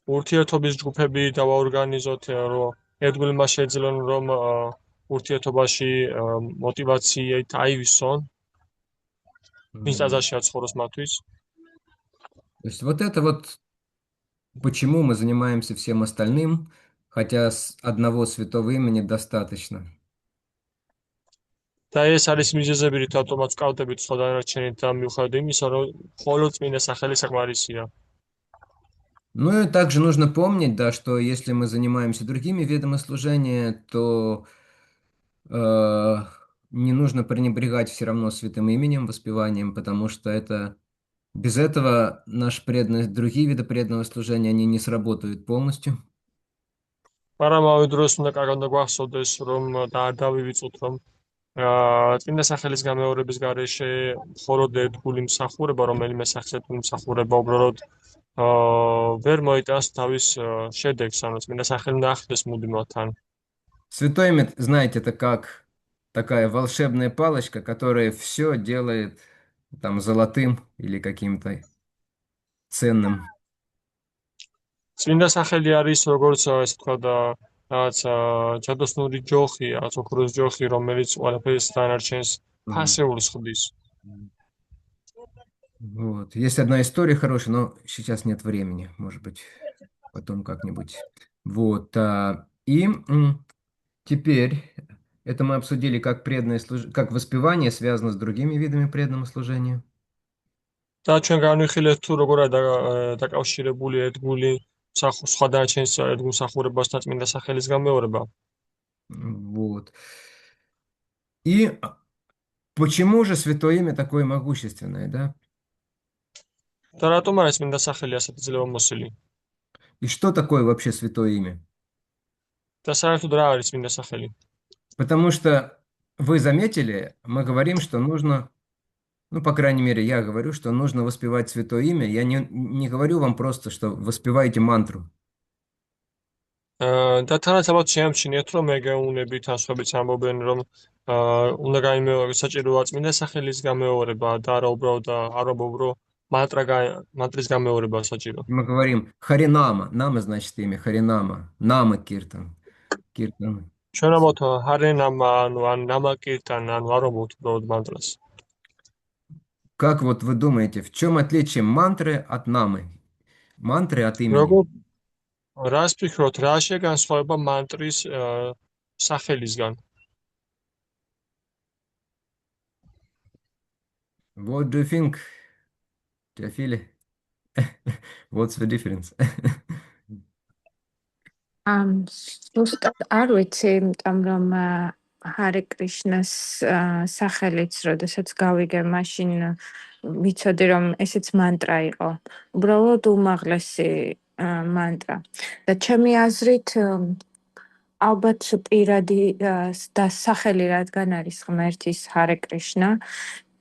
ურთიერთობის ჯგუფები დავაორგანიზოთ, რომ ერთგულმა შეძლონ რომ ურთიერთობაში мотивაციით აივისონ, მის ტაძარში აცხოვროს მათთვის. То есть вот это вот почему мы занимаемся всем остальным, хотя с одного святого имени достаточно. და ეს არის მიზეზები, რით ავტომატ ვკავდებით სხვა დანარჩენით და მიუხედავად იმისა, რომ მხოლოდ წმინდა სახელი საკმარისია. Ну и также нужно помнить, да, что если мы занимаемся другими видами служения, то э, не нужно пренебрегать все равно святым именем, воспеванием, потому что это без этого другие виды преданного служения, они не сработают полностью. მაგრამ ამავე დროს უნდა კარგად გვახსოვდეს, რომ და არ დავივიწყოთ, რომ წმინდა სახელის გამეორების გარეშე მხოლოდ ერთგული მსახურება, რომელიმე სახსრებული მსახურება უბრალოდ ვერ მოიტანს თავის შედეგს, ანუ წმინდა სახელი უნდა ახდეს მუდმივად თან. Святое имя, знаете, это как такая волшебная палочка, которая все делает там золотым или каким-то ценным. წმინდა სახელი არის როგორც ესე თქვა და რაღაც ჯადოსნური ჯოხი, რაღაც ოქროს ჯოხი, რომელიც ყველაფერს დანარჩენს ფასეულს ხდის. Вот. Есть одна история хорошая, но сейчас нет времени, может быть, потом как-нибудь. Вот. Теперь это мы обсудили, как как воспевание связано с другими видами преданного служения. და ჩვენ განვიხილეთ თუ როგორ არის დაკავშირებული ერთგული სხვა დანარჩენს ერთგულ მსახურებასთან წმინდა სახელის გამეორება. Вот. И почему же святое имя такое могущественное, да? და რატომ არის წმინდა სახელი ასეთი ძლევამოსილი? И что такое вообще святое имя? და საერთოდ რა არის წმინდა სახელი? Потому что вы заметили, мы говорим, что нужно, ну, по крайней мере, я говорю, что нужно воспевать святое имя. Я не говорю вам просто, что воспевайте мантру. და თანაც ალბათ შეამჩნიეთ, რომ მეგეუნებით ასობით ამბობენ, რომ უნდა გაიმეოროს საჭიროა წმინდა სახელის გამეორება და არა უბრალოდ მანტრის გამეორება საჭირო. Мы говорим Харинама. Нама значит имя, Харинама. Нама Киртан. Киртан. ჩვენ ამბობთ ჰარენამა, ანუ ნამა კირტან, ანუ არ ამბობთ უბრალოდ მანტრას. Как вот вы думаете, в чем отличие мантры от намы? Мантры от имени. რას ფიქრობთ, რა შეგანსხვავება მანტრის სახელისგან? What do you think, Теофиле? What's the difference? ზუსტად არ ვიცი, იმიტომ რომ ჰარე კრიშნას სახელიც, როდესაც გავიგე, მაშინ ვიცოდი, რომ ესეც მანტრა იყო. უბრალოდ უმაღლესი მანტრა. და ჩემი აზრით, ალბათ პირადი და სახელი რადგან არის ღმერთის ჰარე კრიშნა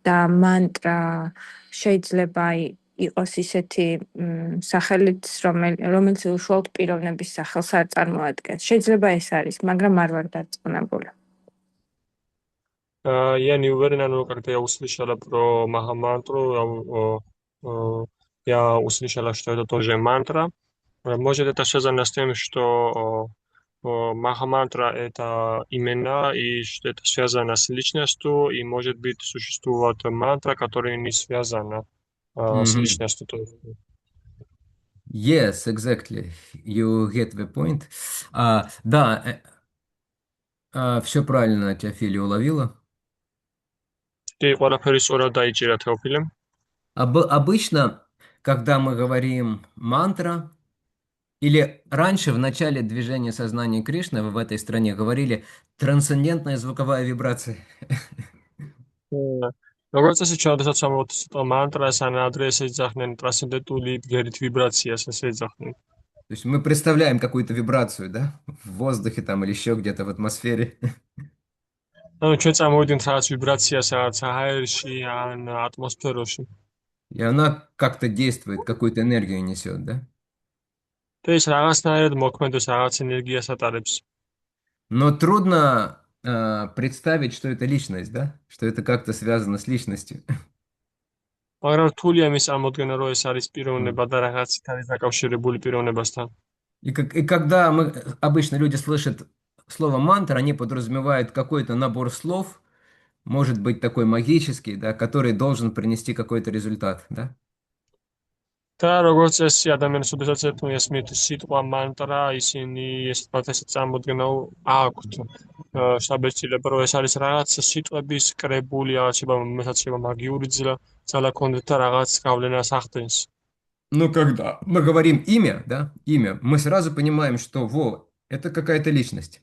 და მანტრა შეიძლება იყოს ისეთი სახელიც, რომელიც უშუალოდ პიროვნების სახელს არ წარმოადგენს. შეიძლება ეს არის, მაგრამ არ ვარ დარწმუნებული. Я не уверена, но когда я услышала про Махамантру, я услышала, что это тоже мантра. Может, это связано с тем, что Махамантра — это имена, и что это связано с личностью, и, может быть, существует мантра, которая не связана с личностью. Yes, exactly. You get the point. Да, все правильно Теофилия уловила. დი, ყველაფერი სწორად დაიჭირა თეოფილემ. Обычно, когда мы говорим мантра, или раньше в начале движения сознания Кришны в этой стране говорили трансцендентная звуковая вибрация. როგორც წესი, ჩვენადაც ამოწმო მანტრას ან ადრე ესე ეძახდნენ ტრანსცენდენტული ბგერით ვიბრაციას ესე ეძახდნენ. То есть мы представляем какую-то вибрацию, да, в воздухе там или еще где-то в атмосфере. ანუ ჩვენ წარმოვიდგენთ რაღაც ვიბრაციას რაღაც აერში ან ატმოსფეროში. И она как-то действует, какую-то энергию несет, да? და ის რაღაცნაირად მოქმედებს, რაღაც ენერგიას ატარებს. Но трудно представить, что это личность, да? Что это как-то связано с личностью. მაგრამ რთულია იმის წარმოდგენა, რომ ეს არის М. პიროვნება და რაღაცით არის დაკავშირებული პიროვნებასთან. И когда обычно люди слышат слово мантра, они подразумевают какой-то набор слов, может быть такой магический, да, который должен принести какой-то результат, да? და როგორც წესი, ადამიანს უდესაც ესმით სიტყვა მანტრა, ისინი ეს პროცესი წარმოდგენა აქვთ შთაბეჭდილება, რომ ეს არის რაღაც სიტყვების კრებული, რაღაცა მაგიური ძალა კონდეთ და რაღაც გავლენას ახდენს. Но когда мы говорим имя, да, имя, мы сразу понимаем, что это какая-то личность.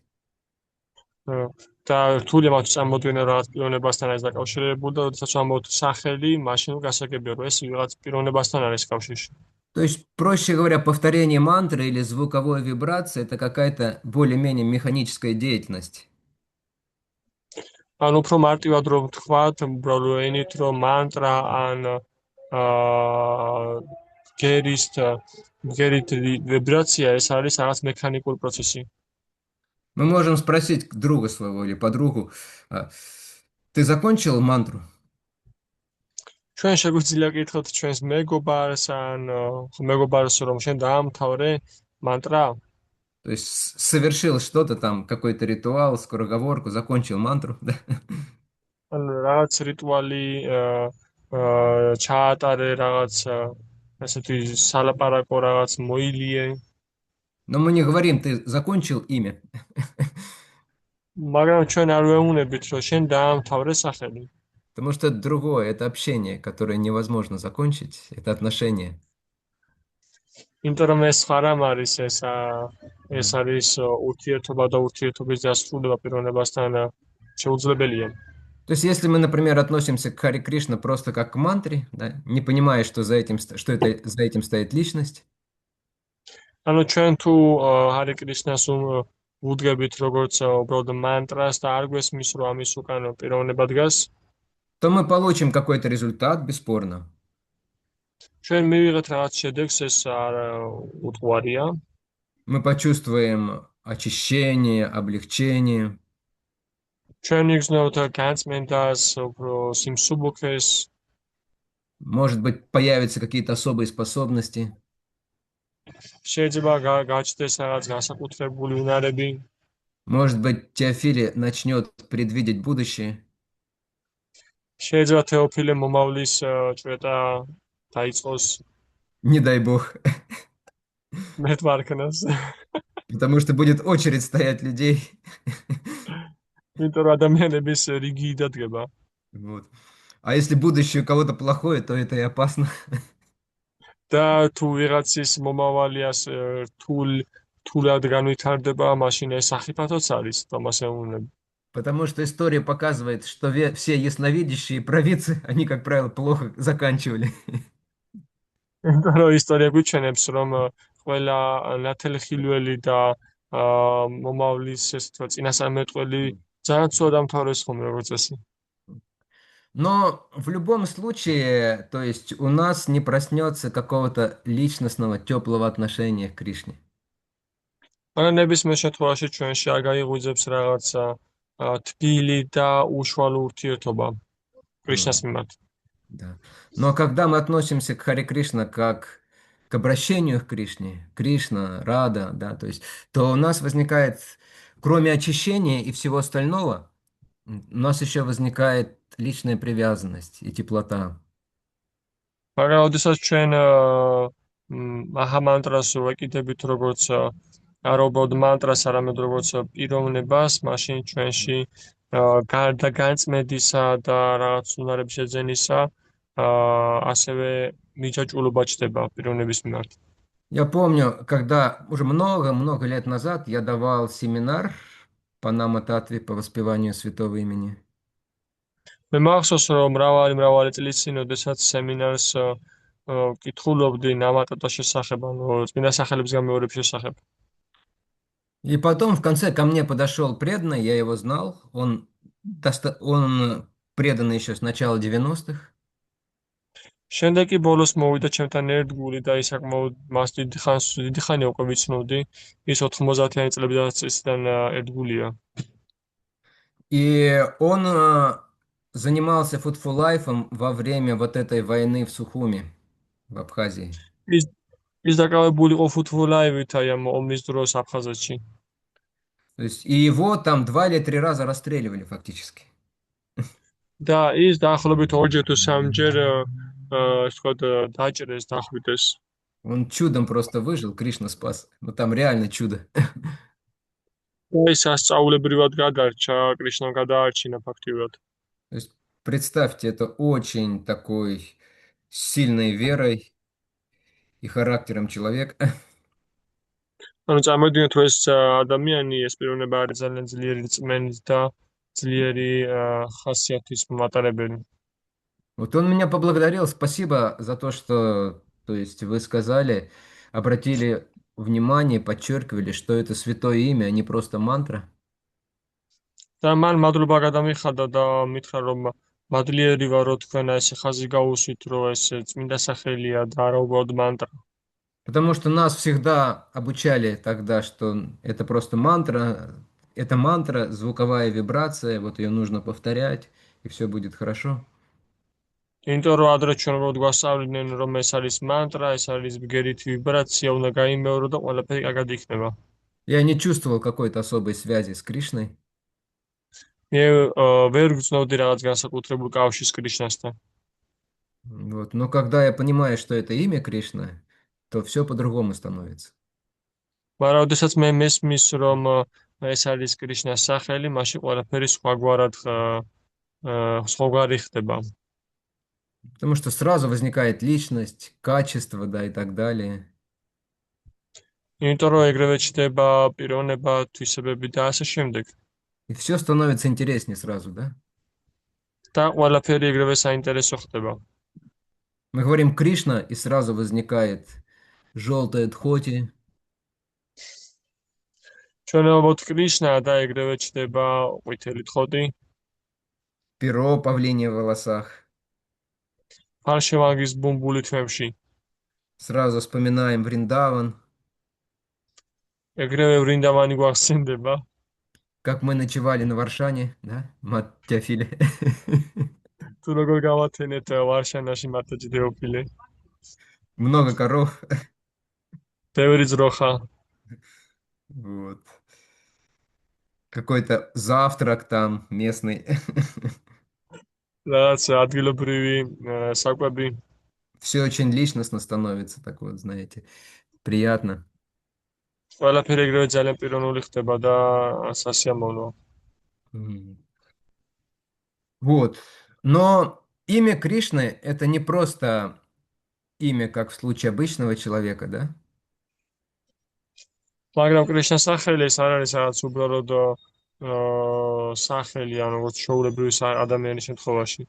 და რთულია მათ წარმოდგენა რაღაც პიროვნებასთან არის დაკავშირებული და როდესაც ამოთ სახელი, მაშინ გასაგებია, რომ ეს ვიღაც პიროვნებასთან არის კავშირში. То есть, проще говоря, повторение мантры или звуковой вибрации – это какая-то более-менее механическая деятельность. ანუ უფრო მარტივად რომ ვთქვათ, უბრალოდ ენით რომ მანტრა ან გერით ვიბრაცია ეს არის რაღაც მექანიკური პროცესი. Мы можем спросить друга своего или подругу, ты закончил мантру? ჩვენ შეგვიძლია გითხოთ ჩვენს მეგობარს ან მეგობარს რომ შენ დაამთავრე მანტრა? То есть совершил что-то там, какой-то ритуал, скороговорку, закончил мантру, да? ანუ რაღაც რიტუალი ჩაატარე რაღაც ასეთი სალაპარაკო რაღაც მოილიე. Но мы не говорим, ты закончил имя. მაგრამ ჩვენ არ ვეუბნებით რომ შენ დაამთავრე სახელი. Потому что это другое, это общение, которое невозможно закончить, это отношения. იმიტომ რომ ეს სხვა რამ არის ეს არის ურთიერთობა და ურთიერთობის დასრულება პიროვნებასთან შეუძლებელია. То есть, если мы, например, относимся к Харе Кришна просто как к мантре, да, не понимая, что за этим стоит личность, ანუ ჩვენ თუ ჰარე კრიშნას ვუდგებით როგორც უბრალოდ მანტრას და არ გვესმის რომ ამის უკან პიროვნება დგას, то мы получим какой-то результат, бесспорно. ჩვენ მივიღეთ რაღაც შედეგს, ეს არ უტყუარია. Мы почувствуем очищение, облегчение. ჩვენ იგრძნობთ განწმენდას, უფრო სიმსუბუქეს. Может быть, появятся какие-то особые способности. შეიძლება გაჩნდეს რაღაც განსაკუთრებული უნარები. Может быть, Теофили начнет предвидеть будущее. შეიძლება თეოფილე მომავლის ჭრეტა დაიწყოს. Не дай бог. მეთვარქნას. Потому что будет очередь стоять людей. იმიტომ რომ ადამიანების რიგი დადგება. Вот. А если будущее у кого-то плохое, то это и опасно. და თუ ვიღაცის მომავალიას რთულად განვითარდება, მაშინ ეს სახიფათოც არის, თომას ეუბნები. Потому что история показывает, что все ясновидящие провидцы, они, как правило, плохо заканчивали. იმიტომ რომ ისტორია გვიჩვენებს, რომ ყველა ნათელხილველი და მომავლის ესე თქვა წინასწარმეტყველი ძალიან ცუდად დამთავრეს ხოლმე როგორც წესი. Но в любом случае, то есть у нас не проснется какого-то личностного теплого отношения к Кришне. მაგრამ ნებისმიერ შემთხვევაში ჩვენში არ გაიღვიძებს რაღაცა თბილი და უშუალო ურთიერთობა კრიშნას მიმართ. Да. Но когда мы относимся к Харе Кришна как к обращению к Кришне, Кришна, Рада, да, то у нас возникает, кроме очищения и всего остального, у нас еще возникает личная привязанность и теплота. მაგრამ ოდესაც ჩვენ მაჰამანტრას ვეკიდებით როგორც არა უბრალოდ მანტრას, არამედ როგორც პიროვნებას, მაშინ ჩვენში გარდა განწმენდისა და რაღაც უნარების შეძენისა, ასევე მიჯაჭვულობა ჩდება პიროვნების მიმართ. Я помню, когда уже много-много лет назад я давал семинар по Нама-татве, по воспеванию святого имени. მე მახსოვს, რომ მრავალი წლის წინ, როდესაც სემინარს კითხულობდი ნამატატოს შესახებ, ანუ წმინდა სახელების გამეორების შესახებ. И потом в конце ко мне подошел преданный, я его знал, он преданный еще с начала 90-х. შემდეგ კი ბოლოს მოვიდა ჩემთან ერთგული და ის საკმაოდ მას დიდი ხანია უკვე ვიცნობდი. ის 90-იანი წლებიდან ერთგულია. И он занимался Food for Life во время вот этой войны в Сухуми, в Абхазии. ის დაკავებული იყო ფუთბოლაივით აი ამ ომის დროს აფხაზეთში. То есть и его там 2 или 3 раза расстреливали фактически. და ის დაახლოებით 2-ჯერ თუ 3-ჯერ დაჭრეს, დახვრიტეს. Он чудом просто выжил, Кришна спас. Ну там реально чудо. და ის ასწაულებრივად გადარჩა, კრიშნამ გადაარჩინა ფაქტიურად. То есть представьте, это очень такой сильной верой и характером человек. ანუ წარმოიდგინეთ, რომ ეს ადამიანი, ეს პიროვნება არის ძალიან ძლიერი რწმენით და ძლიერი ხასიათის მატარებელი. Вот он меня поблагодарил, спасибо за то, что, то есть вы сказали, обратили внимание, подчеркивали, что это святое имя, а не просто мантра. და მან მადლობა გადამიხადა და მითხრა, რომ მადლიერი ვარ, რომ თქვენ ესე ხაზი გაუსვით, რომ ეს წმინდა სახელია და არა უბრალოდ მანტრა. Потому что нас всегда обучали тогда, что это просто мантра, это мантра, звуковая вибрация, вот ее нужно повторять, и все будет хорошо. იმიტომ რომ ადრე ჩვენ უბრალოდ გვასწავლიდნენ, რომ ეს არის მანტრა, ეს არის ბგერითი ვიბრაცია, უნდა გაიმეორო და ყველაფერი კარგად იქნება. Я не чувствовал какой-то особой связи с Кришной. მე ვერ გრძნობდი რაღაც განსაკუთრებულ კავშირს კრიშნასთან. Вот. Но когда я понимаю, что это имя Кришна, то все по-другому становится. მაგრამ ოდესაც მე მესმის, რომ ეს არის კრიშნას სახელი, მაშინ ყველაფერი სხვაგვარი ხდება. Потому что сразу возникает личность, качество, да, и так далее. იმიტომ რომ ეგრევე ჩდება პიროვნება, თვისებები და ასე შემდეგ. И все становится интереснее сразу, да? და ყველაფერი ეგრევე საინტერესო ხდება. Мы говорим Кришна, и сразу возникает желтая дхоти, ჩვენ ვამბობთ კრიშნა და ეგრევე ჩდება ყვითელი თხოდი, перо павлиния в волосах. ფარშევანგის ბუმბული თვებში. Сразу вспоминаем Вриндаван, ეგრევე ვრინდავანი გვახსენდება. как мы ночевали на Варшане, да, Мат Теофиле. თუ როგორ გავათენეთ ვარშანაში მართაჯი დეოფილე. Много коров. ბევრი ძროხა. Вот. Какой-то завтрак там местный. რაც ადგილობრივი საკვები. Все очень личностно становится, так вот, знаете, приятно. ყველაფერი ეგრევე ძალიან პიროვნული ხდება და სასიამოვნოა. Вот. Но имя Кришны — это не просто имя, как в случае обычного человека, да? მაგრამ კრიშნას სახელი ეს არ არის რაღაც უბრალოდ სახელი, ანუ როგორც ჩვეულებრივი ადამიანის შემთხვევაში.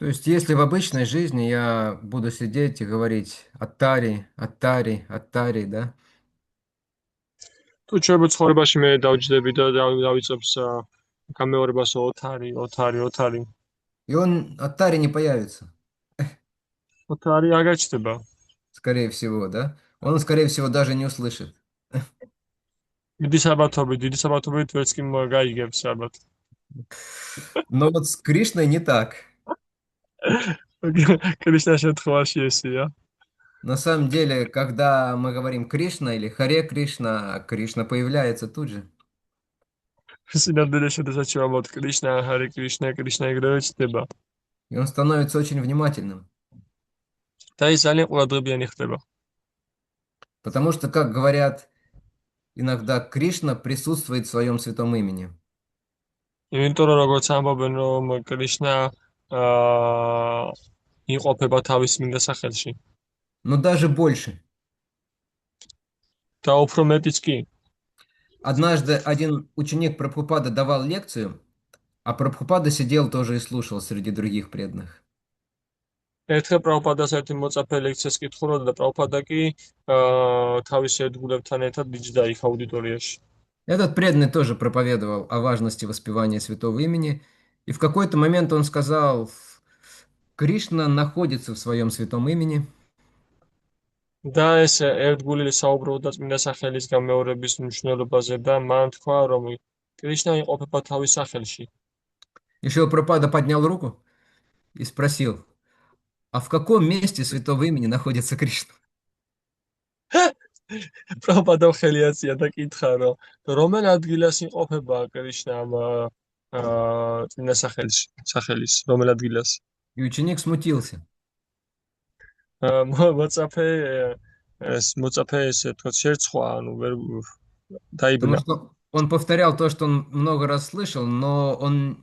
То есть, если в обычной жизни я буду сидеть и говорить «Аттари, Аттари, Аттари», да? თუ ჩვეულებრივ ცხოვრებაში მე დავჯდები და დავიწყებს გამეორებას ოთარი. И он Аттари не появится, ოთარი არ გაჩნდება. скорее всего, да? Он, скорее всего, даже не услышит. დიდი საბათობით ვერც კი გაიგებს ალბათ. Но вот с Кришной не так. კრიშნას შემთხვევაში ესეა. На самом деле, когда мы говорим Кришна или Харе Кришна, Кришна появляется тут же. სინამდვილეში შესაძლოა შევამბობთ კრიშნა, ჰარე კრიშნა ეგრევე ჩნდება. И он становится очень внимательным. და ის ძალიან ყურადღებიანი ხდება. Потому что, как говорят иногда, Кришна присутствует в своем святом имени. იმიტომ რომ როგორც ამბობენ რომ კრიშნა აა იმყოფება თავის წმინდა სახელში Но даже больше. და უფრო მეტიც კი. Однажды один ученик Прабхупады давал лекцию, а Прабхупада сидел тоже и слушал среди других преданных. ერთხელ პრაბჰუპადას ერთი მოწაფე ლექციას კითხულობდა და პრაბჰუპადა კი თავის ერთგულებთან ერთად იჯდა იქ აუდიტორიაში. Этот преданный тоже проповедовал о важности воспевания святого имени, и в какой-то момент он сказал, Кришна находится в своем святом имени, და ეს ერთგული საუბრობდა წმინდა სახელის გამეორების მნიშვნელობაზე და მან თქვა რომ კრიშნა იმყოფება თავის სახელში. и Шрила Прабхупада поднял руку и спросил, а в каком месте святого имени находится Кришна? პრაბჰუპადა ხელი აწია და კითხა რომ რომელ ადგილას იმყოფება კრიშნა წმინდა სახელის რომელ ადგილას? И ученик смутился. მოწაფე ესე თქო შერცვა ანუ ვერ Потому დაიბნა. что он повторял то, что он много раз слышал, но он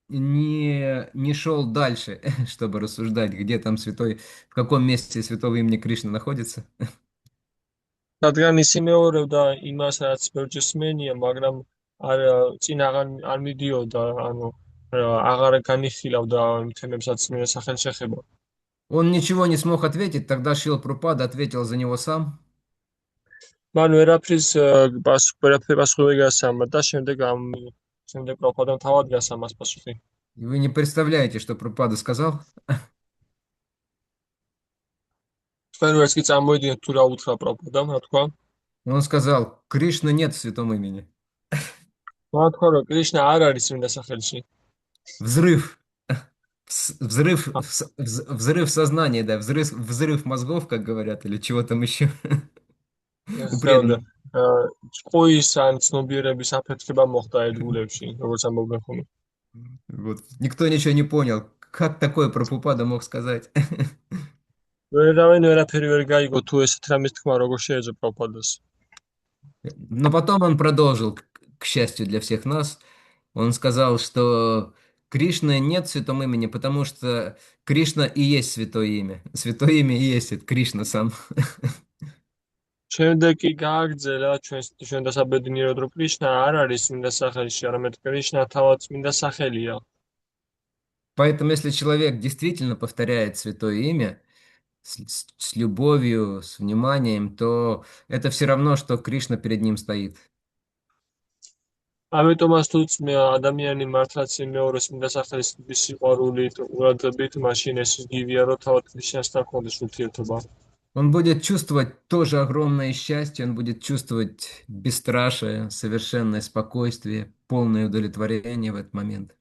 не шел дальше, чтобы рассуждать, где там святой, в каком месте святого имени Кришны находится. რადგან ის იმეორებდა იმას, რაც ბევრჯერ სმენია, მაგრამ წინაღან არ მიდიოდა, ანუ აღარ განიხილავდა იმ თემებს, რაც წმინდა სახელს ეხება. Он ничего не смог ответить, тогда Шрила Прабхупада ответил за него сам. მან ვერაფრის პასუხი გასამა და შემდეგ პრაბჰუპადამ თავად გასამას პასუხი. И вы не представляете, что Прабхупада сказал? თქვენ ვერც კი წარმოიდგინეთ თუ რა უთხრა პრაბჰუპადამ, რა თქვა? Он сказал, Кришны нет в святом имени. მან თქვა რომ კრიშნა არ არის წმინდა სახელში. Взрыв. Взрыв сознания, да, взрыв мозгов, как говорят, или чего там еще. У преданных. წყოის ან ცნობიერების აფეთქება მოხდა ერთგულებში, როგორც ამბობენ ხოლმე. Вот. Никто ничего не понял. Как такое Прабхупада мог сказать? ვერაფერი ვერ გაიგო თუ ესეთ რამის თქმა როგორ შეეძლო პრაბჰუპადას. Но потом он продолжил, к счастью для всех нас, он сказал, что Кришны нет в святом имени, потому что Кришна и есть святое имя. Святое имя и есть это Кришна сам. შემდეგ კი გააგრძელა ჩვენ დასაბედნიეროდ რომ კრიშნა არ არის წმინდა სახელში, არამედ კრიშნა თავად წმინდა სახელია. Поэтому, если человек действительно повторяет святое имя с любовью, с вниманием, то это все равно, что Кришна перед ним стоит. ამიტომაც თუ ადამიანი მართლაც იმეორებს წმინდა სახელის სიყვარულით, ყურადღებით, მაშინ ეს გივია რომ თავად კრიშნასთან ჰქონდეს ურთიერთობა. Он будет чувствовать тоже огромное счастье, он будет чувствовать бесстрашие, совершенное спокойствие, полное удовлетворение в этот момент.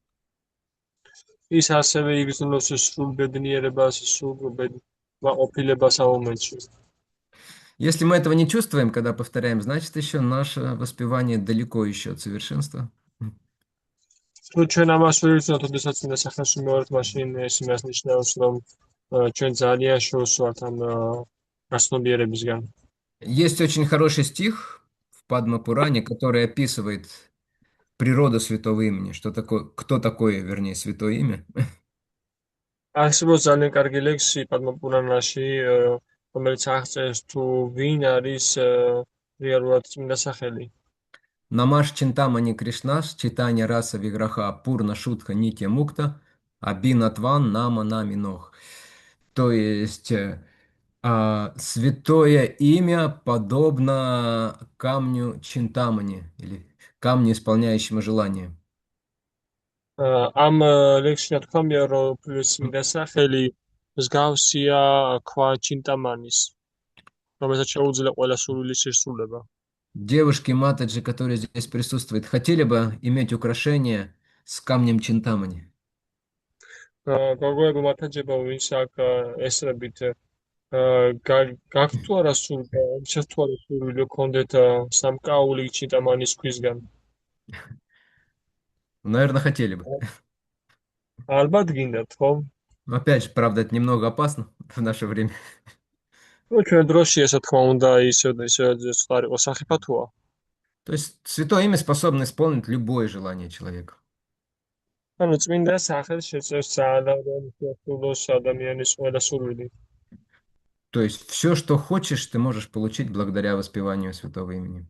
ის ასევე იგრძნობს სრულ ბედნიერებას, სრულ ყოფილებას ამ მომენტში. Если мы этого не чувствуем, когда повторяем, значит, еще наше воспевание далеко еще от совершенства. თუ ჩვენ ამას ვერ ვიცნობთ, ოდესაც წმინდა სახელს ვიმეორებთ, მაშინ ეს იმას ნიშნავს, რომ ჩვენ ძალიან შორს ვართ ამ გასნობიერებისგან. Есть очень хороший стих в Падма-пуране, который описывает природу святого имени, что такое, кто такое, вернее, святое имя. არსებობს ძალიან კარგი ლექსი პადმა-პურანაში, რომელიც აღწერს თუ ვინ არის რეალურად წმინდა სახელი. Намаш чинтамани Кришнаш, читания раса виграха, пурна шутха нитья мукта, абинатван нама наминох. То есть святое имя подобно камню чинтамани, или камню, исполняющему желание. ამ ლექსში თქვამია, რომ წმინდა სახელი მსგავსია ქვა ჩინტამანის, რომელსაც შეუძლია ყველა სურვილის შესრულება. Девушки Матаджи, которые здесь присутствуют, хотели бы иметь украшение с камнем чинтамани? გოგოებო, მათაჯებო, ვინც აქ ესწრებით, გაქვთ თუ არა სურვილი გქონდეთ სამკაული ჩინტამანის ქვისგან? Наверное, хотели бы. ალბათ გინდათ, ხო? Опять же, правда, это немного опасно в наше время. ну ჩვენ დროში ესე თქმა უნდა ისე ცოტა არ იყოს სახიფათოა. То есть Святое Имя способно исполнить любое желание человека. ანუ წმინდა სახელს შეწევს საადამიანო სურვილს ადამიანის ყველა სურვილი. То есть все, что хочешь, ты можешь получить благодаря воспеванию Святого Имени.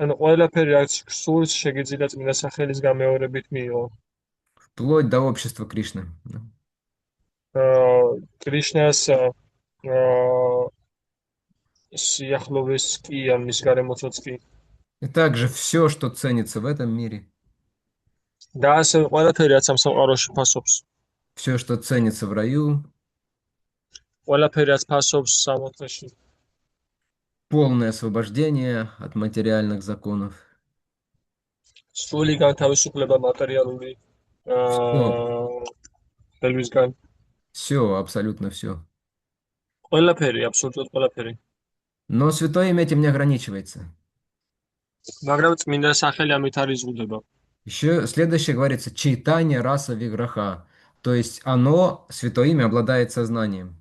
ანუ ყველაფერი რაც გსურს შეგიძლია წმინდა სახელის გამეორებით მიიღო. Вплоть до общества Кришны. Да. კრიშნას სიახლოვეს კი ან მის გარემოცაც კი. И также все, что ценится в этом мире, და ასე ყველაფერი რაც ამ სამყაროში ფასობს. все, что ценится в раю, ყველაფერი რაც ფასობს სამოთხეში. полное освобождение от материальных законов. სრული განთავისუფლება მატერიალური ხელისგან. Все, абсолютно все. ყველაფერი, აბსოლუტურად ყველაფერი. Но Святое Имя этим не ограничивается. მაგრამ წმინდა სახელი ამით არ იზღუდება. Еще следующее говорится чайтанья раса виграха. То есть оно, Святое Имя, обладает сознанием.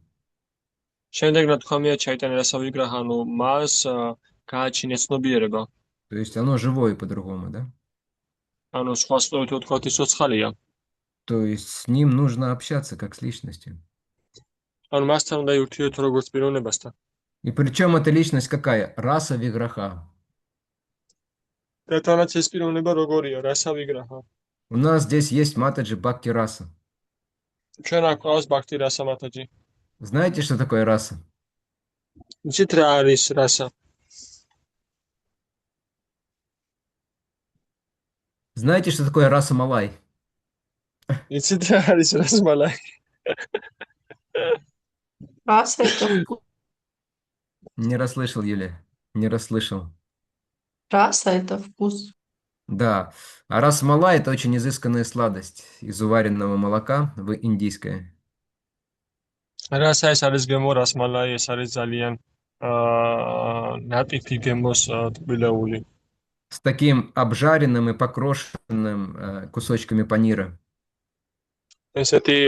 შემდეგ ნათქვამია ჩაიტანა რასავიგრაჰ, ანუ მას გააჩინა ცნობიერება. То есть оно живое по-другому, да? ანუ სხვა словით ვთქვათ, ის ცოცხალია. То есть с ним нужно общаться как с личностью. ანუ მასთან უნდა ურთიერთო როგორც პიროვნებასთან. И причем эта личность какая? Раса виграха. და თანაც ეს პიროვნება როგორია, რასავიგრაჰა. У нас здесь есть Матаджи Бхакти раса. ჩვენ აქ ყავს ბაქთი რასამათაჯი. Знаете, что такое раса? იცით რა არის რასა? Знаете, что такое раса Малай? იცით რა არის რასმალაი? Раса это вкус. Не расслышал, Юлия. Не расслышал. Раса это вкус. Да. А раса Малай – это очень изысканная сладость из уваренного молока в индийское. რასა ეს არის გემო, რასმალაი ეს არის ძალიან ნატიფი გემოს ტკბილეული. С таким обжаренным и покрошенным кусочками панира. ესეთი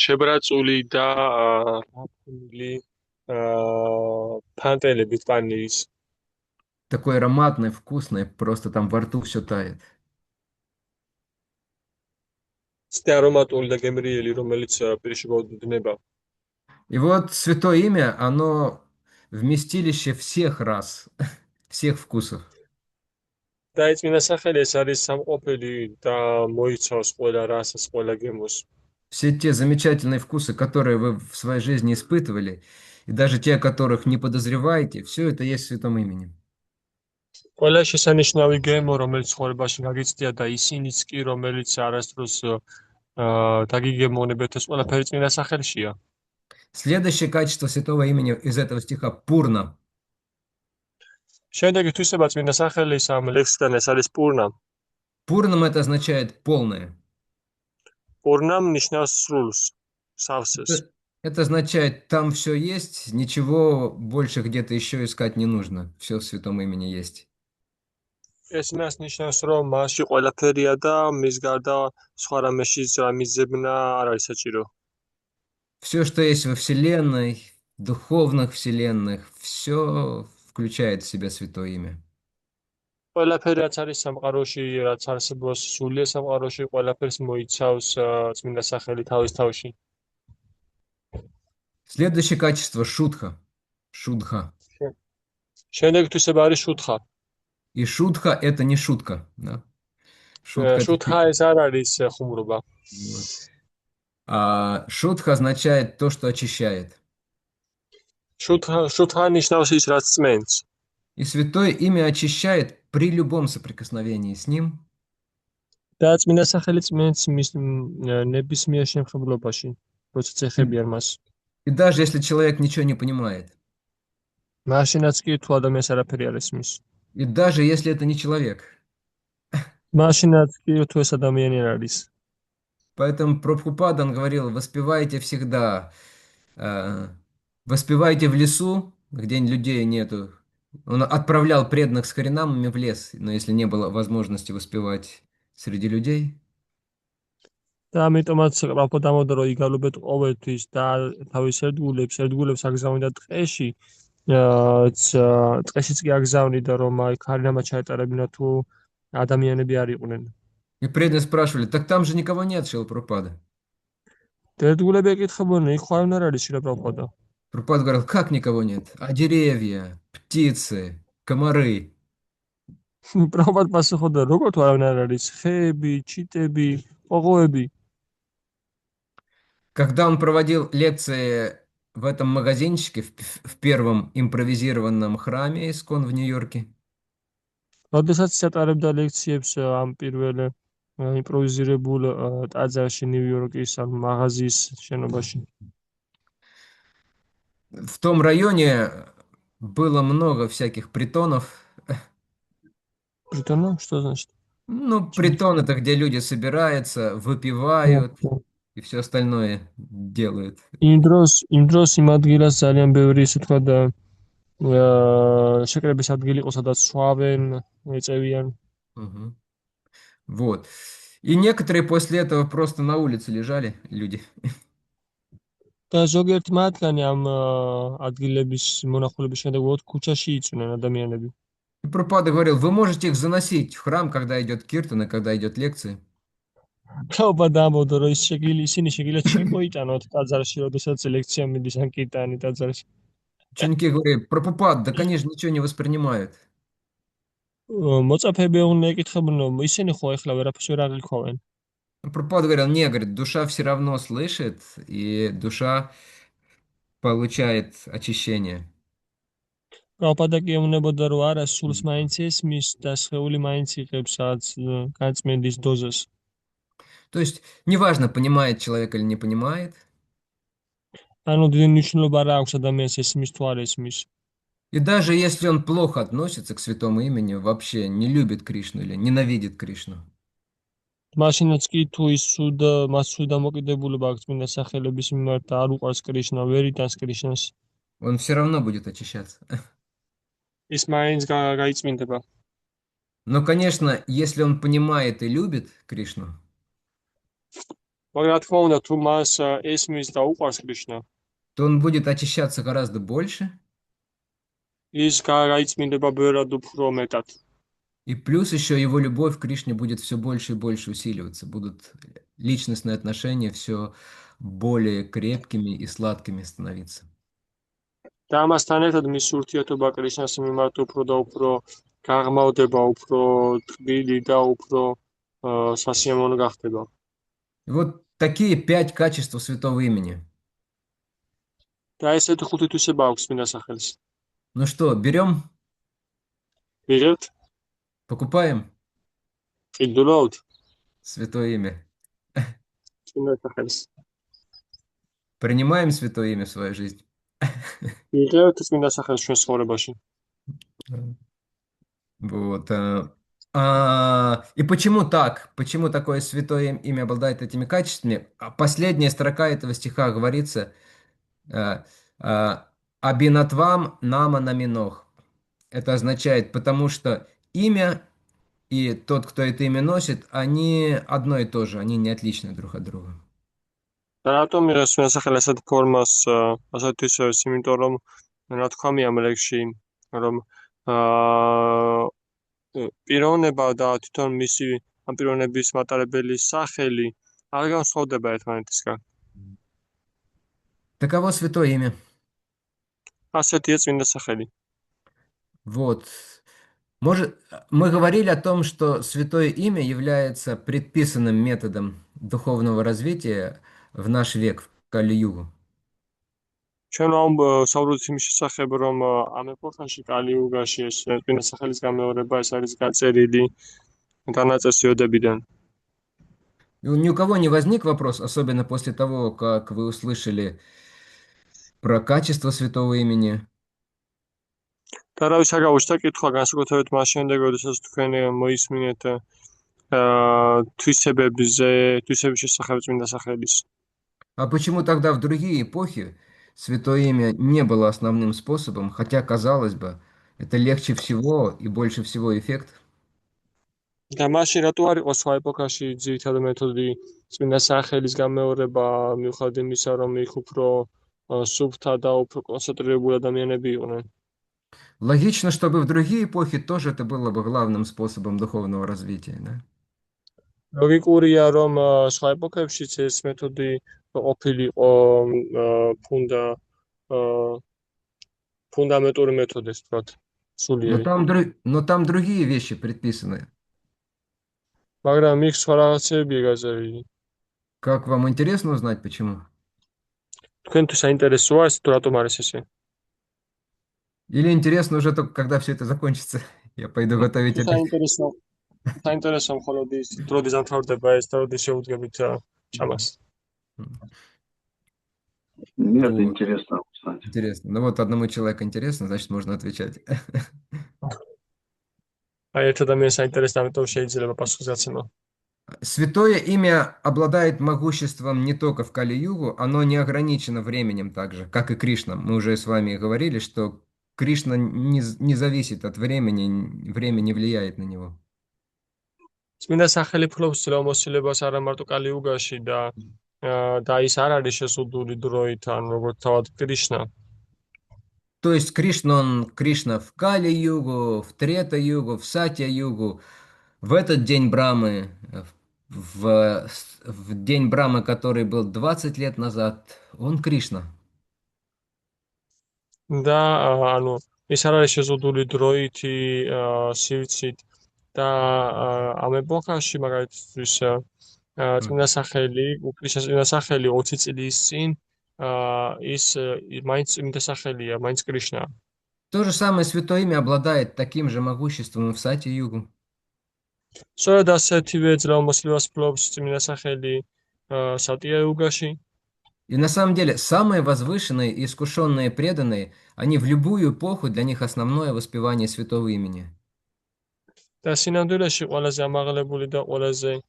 შებრაწული და რაფინული ფანტელებით პანირის. Такой ароматный, вкусный, просто там во рту все тает. ცდე არომატული და გემრიელი, რომელიც პირში გაუდმდება. И вот Святое Имя, оно вместилище всех рас, всех вкусов. და ეს წმინდა სახელი ეს არის სამყოფელი და მოიცავს ყველა რასას, ყველა გემოს. Все те замечательные вкусы, которые вы в своей жизни испытывали, и даже те, о которых не подозреваете, все это есть в Святом Имени. ყველა შესანიშნავი გემო, რომელიც ცხოვრებაში გაგიცდია და ისინიც კი, რომელიც არასდროს დაგიგემონებათ, ეს ყველაფერი წმინდა სახელშია. Следующее качество Святого Имени из этого стиха – пурна. შემდეგი თვისება წმინდა სახელის ამ ლექსიდან ეს არის პურნა. Пурнам это означает полное. პურნა ნიშნავს სრულს, სავსეს. Это означает, там все есть, ничего больше где-то еще искать не нужно. Все в Святом Имени есть. ეს მას ნიშნავს, რომ მასში ყველაფერია და მის გარდა სხვა რამეშიც რამის ზებნა არ არის საჭირო. Все, что есть во Вселенной, в духовных Вселенных, все включает в себя Святое Имя. ყველაფერი რაც არის სამყაროში, რაც არსებობს სულიერ სამყაროში, ყველაფერს მოიცავს წმინდა სახელი თავის თავში. Следующее качество – шутха. Шудха. შემდეგ თვისება არის შუთხა. И шутха – это не шутка. Да? Шутка это შუთხა ეს არ არის ხუმრობა. вот. А шутха означает то, что очищает. შუთხა ნიშნავს ის, რაც წმენს. И Святое Имя очищает при любом соприкосновении с Ним. და წმინდა სახელი წმენს მის ნებისმიერ შემხებლობაში, როცა წეხებიან მას. И даже если человек ничего не понимает. მაშინაც კი თუ ადამიანს არაფერი არ ესმის. И даже если это не человек. მაშინაც კი თუ ეს ადამიანი არ არის. Поэтому Прабхупада, он говорил, воспевайте всегда. Воспевайте в лесу, где людей нету. Он отправлял преданных с харинамами в лес, но если не было возможности воспевать среди людей. და ამიტომაც პრაბჰუპადა ამბობდა, რომ იგალობეთ ყოველთვის და თავის ერთგულებს აგზავნიდა ტყეში. ტყეშიც კი აგზავნიდა, რომ აი ქარინამა ჩაეტარებინა თუ ადამიანები არ იყვნენ. И преданные спрашивали, так там же никого нет, Шрила Прабхупада. და ერთგულები ეკითხებოდნენ, იქ ხარ არ არის შილა პრაბჰუპადა. Прабхупада говорил, как никого нет? А деревья, птицы, комары. პრაბჰუპადა პასუხობდა, როგორ თუ არავინ არ არის, ხეები, ჩიტები, ყოღოები. Когда он проводил лекции в этом магазинчике, в первом импровизированном храме Искон в Нью-Йорке, როდესაც ატარებდა ლექციებს ამ პირველ იმპროვიზირებულ ტაძარში ნიუ-იორკის ამ მაღაზიის შენობაში. в том районе было много всяких притонов. Притона? Что значит? Ну, притон это где люди собираются, выпивают и все остальное делают. იმ დროს იმ ადგილას ძალიან ბევრი ისე თქვა და შეკრების ადგილი იყო, სადაც სვავენ, ეწევიან. Мгм. Вот. И некоторые после этого просто на улице лежали, люди. და ზოგიერთ მათგანი ამ ადგილების მონახულების შემდეგ უოდ ქუჩაში იწვნენ ადამიანები. И Прабхупада говорил, вы можете их заносить в храм, когда идет киртан и когда идет лекция. პრაბჰუპადა ამბობდა, რომ ისინი შეგიძლიათ შემოიტანოთ ტაძარში, როდესაც ლექცია მიდის ან კირტანი ტაძარში. Ученики говорили, Прабхупада, так они же ничего не воспринимают. მოწაფეები უნდა ეკითხებოდნენ, რომ ისინი ხო ეხლა ვერაფერს ვერ აღიქვავენ. Прабхупада говорил, не, говорит, душа все равно слышит, и душа получает очищение. პრაბჰუპადა კი ეუბნებოდა, რომ არა, სულს მაინც ესმის და სხეული მაინც იღებს რაღაც გაწმენდის დოზას. То есть, неважно, понимает человек или не понимает. ანუ დიდი მნიშვნელობა არ აქვს ადამიანს ესმის თუ არ ესმის. И даже если он плохо относится к святому имени, вообще не любит Кришну или ненавидит Кришну, მაშინაც კი თუ ის მას სულ დამოკიდებულება აქვს წმინდა სახელების მიმართ და არ უყვარს კრიშნა, ვერ იტანს კრიშნას, он все равно будет очищаться. ის მაინც გაიწმინდება. Но, конечно, если он понимает и любит Кришну, მაგრამ რა თქმა უნდა, თუ მას ესმის და უყვარს კრიშნა, то он будет очищаться гораздо больше. ის გაიწმინდება ბევრად უფრო მეტად. И плюс еще его любовь к Кришне будет все больше и больше усиливаться. Будут личностные отношения все более крепкими и сладкими становиться. და ამასთან ერთად მის ურთიერთობა კრიშნას მიმართ უფრო და უფრო გაღრმავდება, უფრო თბილი და უფრო სასიამოვნო გახდება. И вот такие 5 качеств святого имени. და ესეთი ხუთი თვისება აქვს წმინდა სახელის. Ну что, берем, მიღებთ? покупаем ყიდულობთ святое имя, წმინდა სახელის. принимаем святое имя в свою жизнь. მიღებთ წმინდა სახელის ჩვენ ცხოვრებაში. Вот. И почему так? Почему такое святое имя обладает этими качествами? Последняя строка этого стиха говорится «Абинатвам нама наминох». Это означает, потому что имя и тот, кто это имя носит, они одно и то же, они не отличны друг от друга. და რატომ მიღეს წმინდა სახელი ასეთ ფორმას, ასეთ თვისებებს, იმიტომ რომ რა თქვა მე ამ ლექსში, რომ პიროვნება და თვითონ მისი ამ პიროვნების მატარებელი სახელი არ განსხვავდება ერთმანეთისგან. Таково святое имя. ასეთია წმინდა სახელი. Вот. Мы говорили о том, что святое имя является предписанным методом духовного развития в наш век, в Кали-югу. ჩვენ საუბრობთ იმის შესახებ, რომ ამ ეპოქაში კალი-იუგაში ეს წმინდა სახელის გამეორება ეს არის გაწერილი დანაწესიოდებიდან. Ни у кого не возник вопрос, особенно после того, как вы услышали про качество святого имени. და რა ვიცი, გაუჩნდა კითხვა განსაკუთრებით მას შემდეგ, როდესაც თქვენ მოისმინეთ თვისებების შესახებ წმინდა სახელის. А почему тогда в другие эпохи святое имя не было основным способом, хотя, казалось бы, это легче всего и больше всего эффект? და მაშინ რატო არ იყო სხვა ეპოქაში ძირითადი მეთოდი წმინდა სახელის გამეორება, მიუხედავად იმისა, რომ იქ უფრო სუფთა და უფრო კონცენტრირებული ადამიანები იყვნენ? Логично, чтобы в другие эпохи тоже это было бы главным способом духовного развития, да? ლოგიკურია, რომ სხვა ეპოქებშიც ეს მეთოდი ყოფილიყო ფუნდამენტური მეთოდი, ასე ვთქვათ, სულიერი. Но там другие вещи предписаны. მაგრამ იქ სხვა რაღაცებია გაზრდილი. Как вам интересно узнать, почему? თქვენთვის საინტერესოა ეს თუ რატომ არის ესე? Или интересно уже только, когда все это закончится? Я пойду готовить опять. საინტერესო მხოლოდ ის დროდის ამთავრდება ეს და როდის შეუდგებით ჩამას. Нет, Вот. интересно узнать. Интересно. Ну вот одному человеку интересно, значит, можно отвечать. აი ერთ ადამიანს საინტერესო, ამიტომ შეიძლება პასუხი გაცემა. Святое имя обладает могуществом не только в Кали-югу, оно не ограничено временем так же, как и Кришна. Мы уже с вами говорили, что Кришна не зависит от времени, время не влияет на него. წმინდა სახელი ფლობს ძლევამოსილებას არა მარტო კალიუგაში და ის არ არის შესუდული დროით, ან როგორც თავად კრიშნა. То есть Кришна в Кали-югу, в Трета-югу, в Сатья-югу, в этот день Брамы, в день Брамы, который был 20 лет назад, он Кришна. და ანუ ის არ არის შესუდული დროითი სივრცით და ამ ეპოქაში მაგალითად წმინდა სახელი, კრიშნას წმინდა სახელი 20 წლის წინ ის მაინც წმინდა სახელია, მაინც კრიშნა. То же самое Святое имя обладает таким же могуществом и в Сатья-югу. სწორედ ასეთივე ძლევამოსილებას ფლობს წმინდა სახელი სატია-იუგაში. И на самом деле самые возвышенные и искушенные преданные, они в любую эпоху, для них основное воспевание святого имени. და სინამდვილეში ყველაზე ამაღლებული და ყველაზე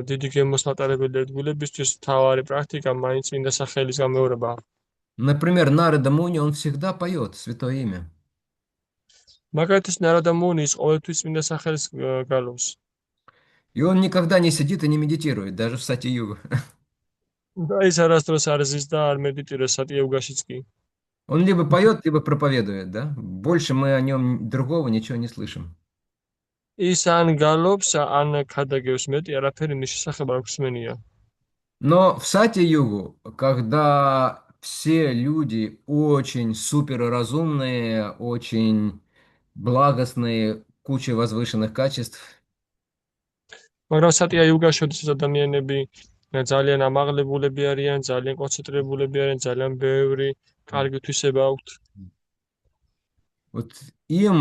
დიდი გემოსმატარებელი ადგილებისთვის მთავარი პრაქტიკა მაინც წმინდა სახელის გამეორებაა. Например, Нарада Муни, он всегда поет святое имя. მაგალითად, ნარადა მუნი ის ყოველთვის წმინდა სახელის გალობს. И он никогда не сидит и не медитирует, даже в Сати-югу. და ის არასდროს არ ზის და არ მედიტირებს სატია-იუგაშიც კი. Он либо поет, либо проповедует, да? Больше мы о нем другого ничего не слышим. ის ან გალობს, ან ქადაგებს, მეტი არაფერი მის შესახებ არ გვსმენია. Но в Сати-югу, когда все люди очень суперразумные, очень благостные, куча возвышенных качеств, მაგრამ სატია-იუგაში, როდესაც ადამიანები ძალიან ამაღლებულები არიან, ძალიან კონცენტრირებულები არიან, ძალიან ბევრი კარგი თვისება აქვთ. вот им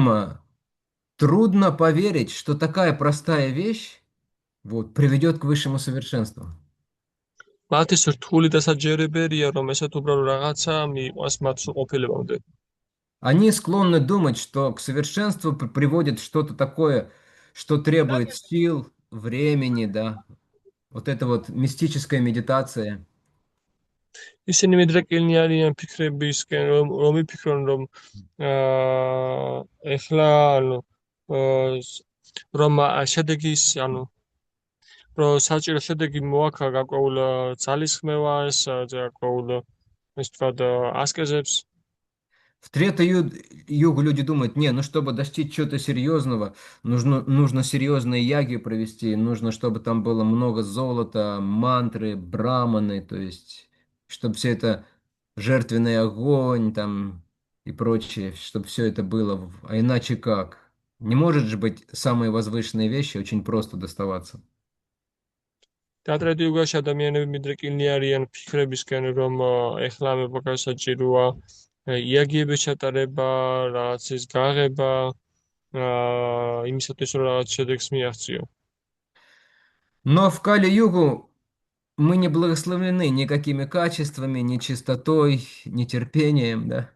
трудно поверить, что такая простая вещь вот, приведет к высшему совершенству. მათთვის რთული დასაჯერებელია, რომ ესეთ უბრალო რაღაცა მიიყვანს მათ სრულყოფილებამდე. Они склонны думать, что к совершенству приводит что-то такое, что требует сил, времени, да. Вот это вот мистическая медитация. ისინი მიდრეკილნი არიან ფიქრებისკენ, რომ იფიქრონ, რომ ეხლა რომ შედეგის, რომ საჭირო შედეგი მოაქა გაკვეულ ძალისხმევას, გაკვეულ ესე ვთქვათ ასკეზებს. В Трета-югу люди думают, не, ну чтобы достичь чего-то серьезного, нужно серьезные яги провести, нужно, чтобы там было много золота, мантры, браманы, то есть, чтобы все это жертвенный огонь там и прочее, чтобы все это было. А иначе как? Не может же быть самые возвышенные вещи очень просто доставаться. Трета-იუგაში ადამიანები მიდრეკილნი არიან ფიქრებისკენ, რომ ეხლა ამ ეპოქაში საჭიროა იაგიების ჩატარება, რაღაცის გაღება, იმისათვის რომ რაღაც შედეგს მიაღწიო. Но в Кали-югу мы не благословлены никакими качествами, ни чистотой, ни терпением, да?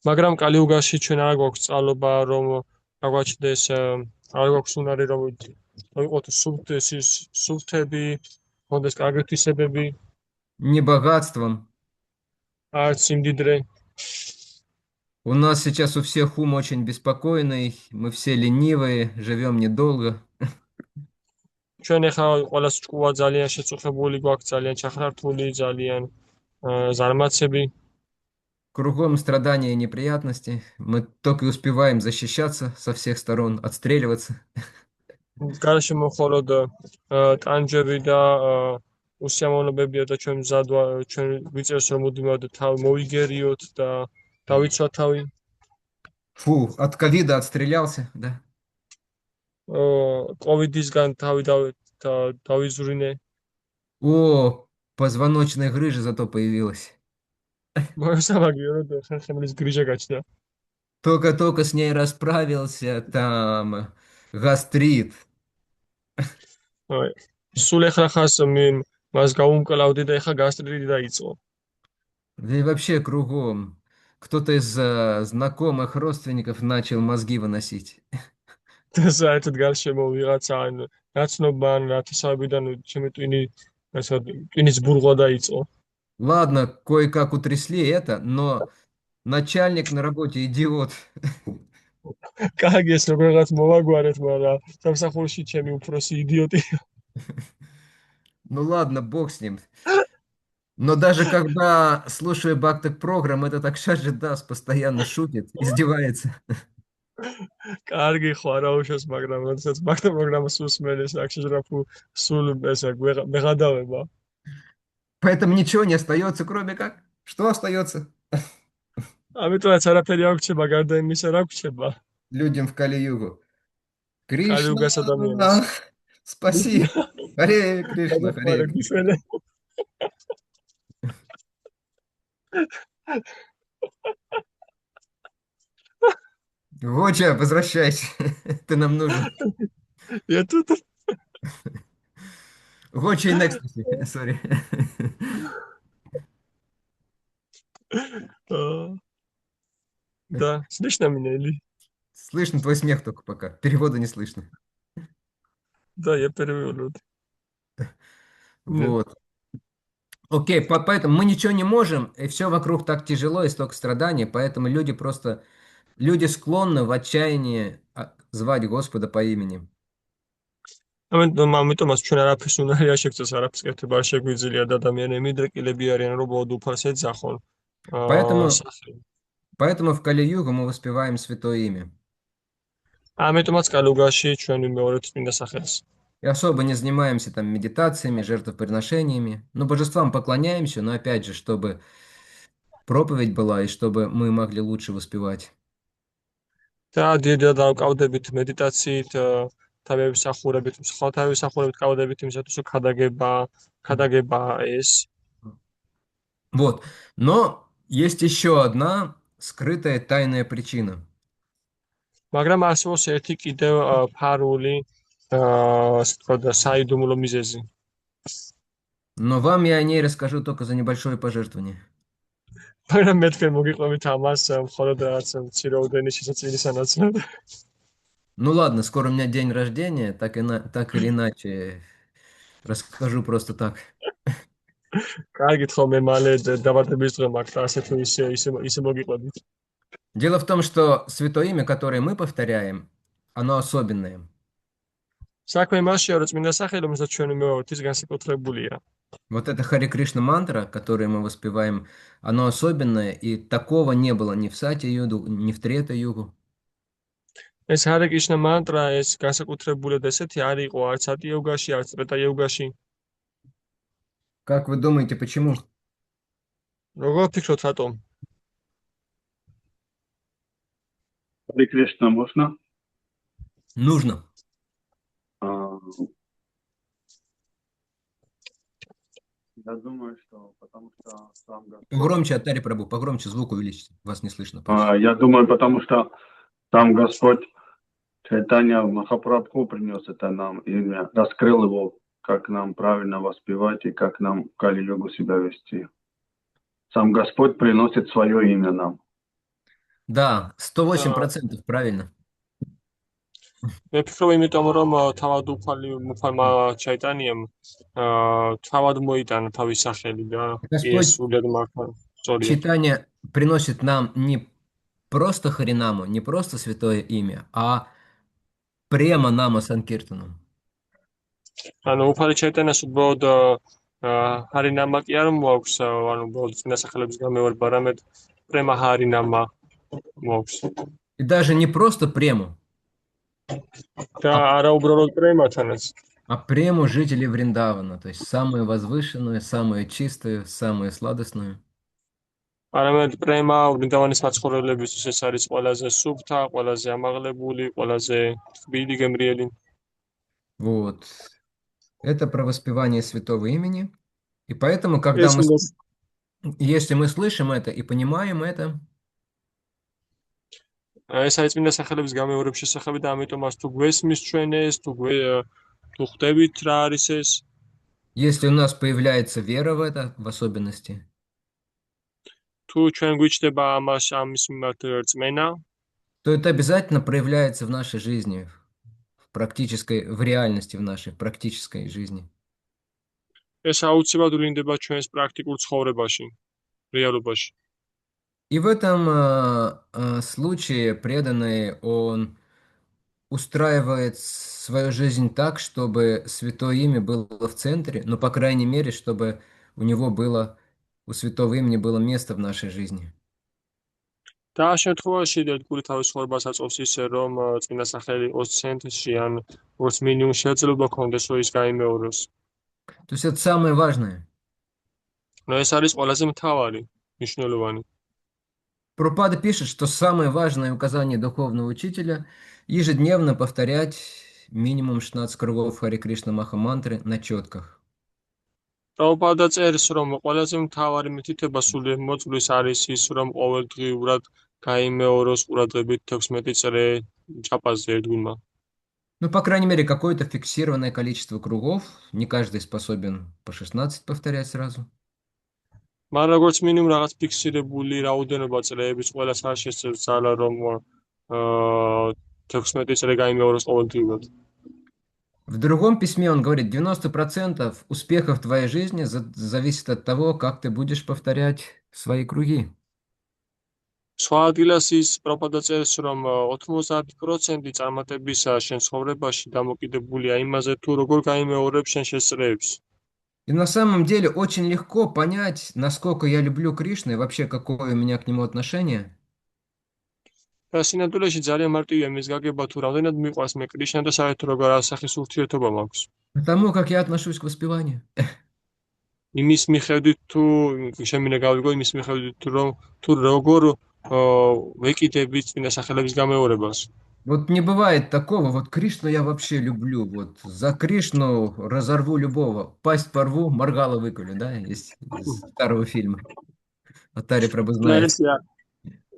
მაგრამ კალიუგაში ჩვენ არ გვაქვს წყალობა, რომ გაგვაჩნდეს, არ გვაქვს უნარი, რომ ვიყოთ სუფთები, ჰქონდეს კარგი თვისებები, Не богатством. არც სიმდიდრე. У нас сейчас у всех ум очень беспокойный, мы все ленивые, живем недолго. ჩვენ ახლა ყველას ჭკუა ძალიან შეწუხებული გვაქვს, ძალიან ჩახლართული, ძალიან ზარმაცები. Кругом страдания и неприятности. Мы только и успеваем защищаться со всех сторон, отстреливаться. გარშემო მხოლოდ ტანჯები და უსიამოვნებებია და ჩვენ ვიწერს რომ მუდმივად თავი მოიგერიოთ და დავიცვათ თავი. Фу, от ковида отстрелялся, да? კოვიდისგან თავი დავიზვრინე. О, позвоночная грыжа зато появилась. მოსამაგიო რომ ხერხემლის გრიჟა გაჩნდა. Только-только с ней расправился, там, гастрит. სულ ეხლა ხას მას გაუმკლავდი და ეხლა გასტრიტი დაიწყო. Да и вообще кругом. Кто-то из знакомых родственников начал мозги выносить. და საერთოდ გარშემო ვიღაცა ან ნაცნობა ან ნათესავებიდან ჩემი ტვინის ბურღვა დაიწყო. Ладно, кое-как утрясли это, но начальник на работе идиот. კარგი ეს როგორღაც მოვაგვარეთ, მაგრამ სამსახურში ჩემი უფროსი იდიოტი. Ну ладно, бог с ним. Но даже когда слушаю Бактек программ, это так Шаджидас постоянно шутит, издевается. კარგი ხო არა უშავს, მაგრამ როდესაც მაგთა პროგრამას უსმენეს, აქ შეჟრაფუ სულ ესა მეღადავება. Поэтому ничего не остается, кроме как... Что остается? ამიტომაც არაფერი არ გვჩება, გარდა იმისა რა გვჩება. Людям в Кали-Югу. Кришна, კალიუგას ადამიანებს. спаси. Харе Кришна, Харе Кришна. Воча, возвращайся. Ты нам нужен. Я тут. Воча и Некстаси, сори. Да, слышно меня или? Слышно твой смех только пока. Перевода не слышно. Да, я перевел. Вот. Окей, поэтому мы ничего не можем, и все вокруг так тяжело, и столько страданий, поэтому люди склонны в отчаянии звать Господа по имени. ამიტომაც ჩვენ არაფერს უნარი არ შეგვწევს, არაფერს კეთება არ შეგვიძლია და ადამიანები მიდრეკილები არიან, რომ ბოდო უფალს ეძახონ. Поэтому в Кали-Югу мы воспеваем Святое Имя. ამიტომაც კალუგაში ჩვენ ვიმეორებთ წმინდა სახელს. И особо не занимаемся там медитациями, жертвоприношениями. Ну, божествам поклоняемся, но опять же, чтобы проповедь была и чтобы мы могли лучше воспевать. და დიდად დავკავდებით მედიტაციით, თავების სახურებით, სხვა თავების სახურებით კავდებით იმისათვის, რომ ქადაგება ეს. Вот. Но есть еще одна скрытая тайная причина. მაგრამ არსებობს ერთი კიდევ ფარული, ასე ვთქვათ, საიდუმლო მიზეზი. Но вам я о ней расскажу только за небольшое пожертвование. მაგრამ მე თქვენ მოგიყვებით ამას მხოლოდ რაღაც მცირეოდენი შესაძლებელი სანაცვლოდ. Ну ладно, скоро у меня день рождения, так или иначе расскажу просто так. კარგით ხო მე მალე დაბადების დღე მაქვს და ასე თუ ისე მოგიყვებით. Дело в том, что святое имя, которое мы повторяем, оно особенное. საქმე იმაშია, რომ წმინდა სახელი, რომელსაც ჩვენ ვიმეორებთ, ის განსაკუთრებულია. Вот эта Харе Кришна мантра, которую мы воспеваем, оно особенное, и такого не было ни в Сати-югу, ни в Трета-югу. ეს ჰარე კრიშნა მანტრა ეს განსაკუთრებული და ესეთი არ იყო არც ატიეუგაში, არც ტრეტაეუგაში. Как вы думаете, почему? როგორ ფიქრობთ, რატომ? Харе Кришна, можно? Нужно. Я думаю, что потому что сам Господь... Погромче, Аттари Прабху, погромче, звук увеличьте, вас не слышно. Я думаю, потому что сам Господь Чайтанья Махапрабху принес это нам имя, раскрыл его, как нам правильно воспевать и как нам в Кали-югу себя вести. Сам Господь приносит свое имя нам. Да, 108% правильно. მე ვფიქრობ იმიტომ რომ თავად უფალმა ჩაიტანიამ თავად მოიტანა თავის სახელი და ეს სულად მართლა სწორია. Чайтанья приносит нам не просто Харинаму, не просто святое имя, а према Нама Санкиртану. ანუ უფალი ჩაიტანას უბრალოდ ჰარინამა კი არ მოაქვს, ანუ უბრალოდ წმინდა სახელების გამეორება, არამედ პრემა ჰარინამა მოაქვს. И даже не просто прему, და არა უბრალოდ პრემათანაც, а прему жителей Вриндавана, то есть самую возвышенную, самую чистую, самую сладостную. არამედ პრემა ვრინდავანის მაცხოვრებლებისთვის ეს არის ყველაზე სუფთა, ყველაზე ამაღლებული, ყველაზე თბილი, გემრიელი. Вот. Это про воспевание святого имени. И поэтому, когда ეს мы, უნდა если мы слышим это и понимаем это, ეს არის წმინდა სახელების გამეორების შესახები და ამიტომაც თუ გვესმის ჩვენ ეს, თუ ხვდებით რა არის ეს, если у нас появляется вера в это, в особенности, თუ ჩვენ გვიჩნდება ამის მიმართ რწმენა, то это обязательно проявляется в нашей жизни, в реальности в нашей практической жизни. ეს აუცილებლად ვლინდება ჩვენს პრაქტიკულ ცხოვრებაში, რეალობაში. И в этом случае преданный, он устраивает свою жизнь так, чтобы святое имя было в центре, но, по крайней мере, чтобы у святого имени было место в нашей жизни. და ამ შემთხვევაში დედგული თავის ცხოვრებას აწევს ისე, რომ წმინდა სახელი იყოს ცენტრში, ან როგორც მინიმუმ შეძლება ქონდეს, რომ ის გაიმეოროს. То есть это самое важное. ნუ ეს არის ყველაზე მთავარი, მნიშვნელოვანი. Прабхупада пишет, что самое важное указание духовного учителя ежедневно повторять минимум 16 кругов Хари Кришна Маха мантры на четках. პრაბჰუპადა წერს, რომ ყველაზე მთავარი მითითება სულიერ მოწვლის არის ის, რომ ყოველდღიურად გაიმეოროს ყურადღებით 16 წრე ჩაპაზზე ერთგულმა. Ну, по крайней мере, какое-то фиксированное количество кругов. Не каждый способен по 16 повторять сразу. მაგრამ როგორც მინიმუმ რაღაც ფიქსირებული რაოდენობა წრეების ყველას არ შესწევს ძალა, რომ 16 წრე გაიმეოროს ყოველდღიურად. В другом письме он говорит, 90% успеха в твоей жизни зависит от того, как ты будешь повторять свои круги. სხვა ადგილას ის პრაბჰუპადა წერს, რომ 90% წარმატებისა შენ ცხოვრებაში დამოკიდებულია იმაზე, თუ როგორ გაიმეორებ შენ შესწრეებს. И на самом деле очень легко понять, насколько я люблю Кришну и вообще какое у меня к нему отношение. და სინამდვილეში ძალიან მარტივია მის გაგება, თუ რამდენად მიყვარს მე კრიშნა და საერთოდ როგორ ასახის ურთიერთობა მაქვს. Потому как я отношусь к воспеванию. იმის მიხედვით თუ შემინა გავიგო იმის მიხედვით თუ როგორ ვეკიდებით წმინდა სახელების გამეორებას. Вот не бывает такого, вот Кришну я вообще люблю, вот за Кришну разорву любого, пасть порву, моргала выколю, да, есть из старого фильма. Атари Прабху знает.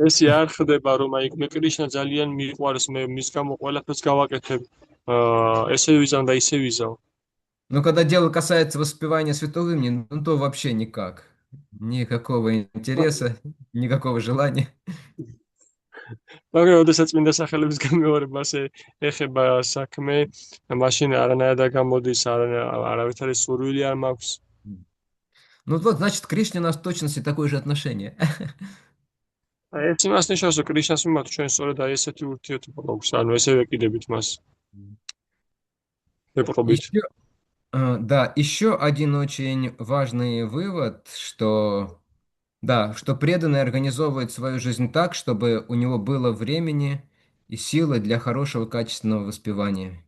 ესე არ ხდება, რომ აი მე კრიშნა ძალიან მიყვარს, მე მის გამო ყველაფერს გავაკეთებ, ესე ვიზამ და ისე ვიზამ. Но когда дело касается воспевания святого имени, ну то вообще никак. Никакого интереса, никакого желания. მაგრამ ოდესაც წმინდა სახელების გამეორებას ეხება საქმე, მაშინ არანაირად გამოდის, არავითარი სურვილი არ მაქვს. Ну вот, значит, к Кришне у нас в точности такое же отношение. ეს იმას ნიშნავს, რომ კრიშნას მიმართ ჩვენ სწორედ აი ესეთი ურთიერთობა გვაქვს, ანუ ესე ვეკიდებით მას. ვეპყრობით. Да, еще один очень важный вывод, что преданный организовывает свою жизнь так, чтобы у него было времени и силы для хорошего качественного воспевания.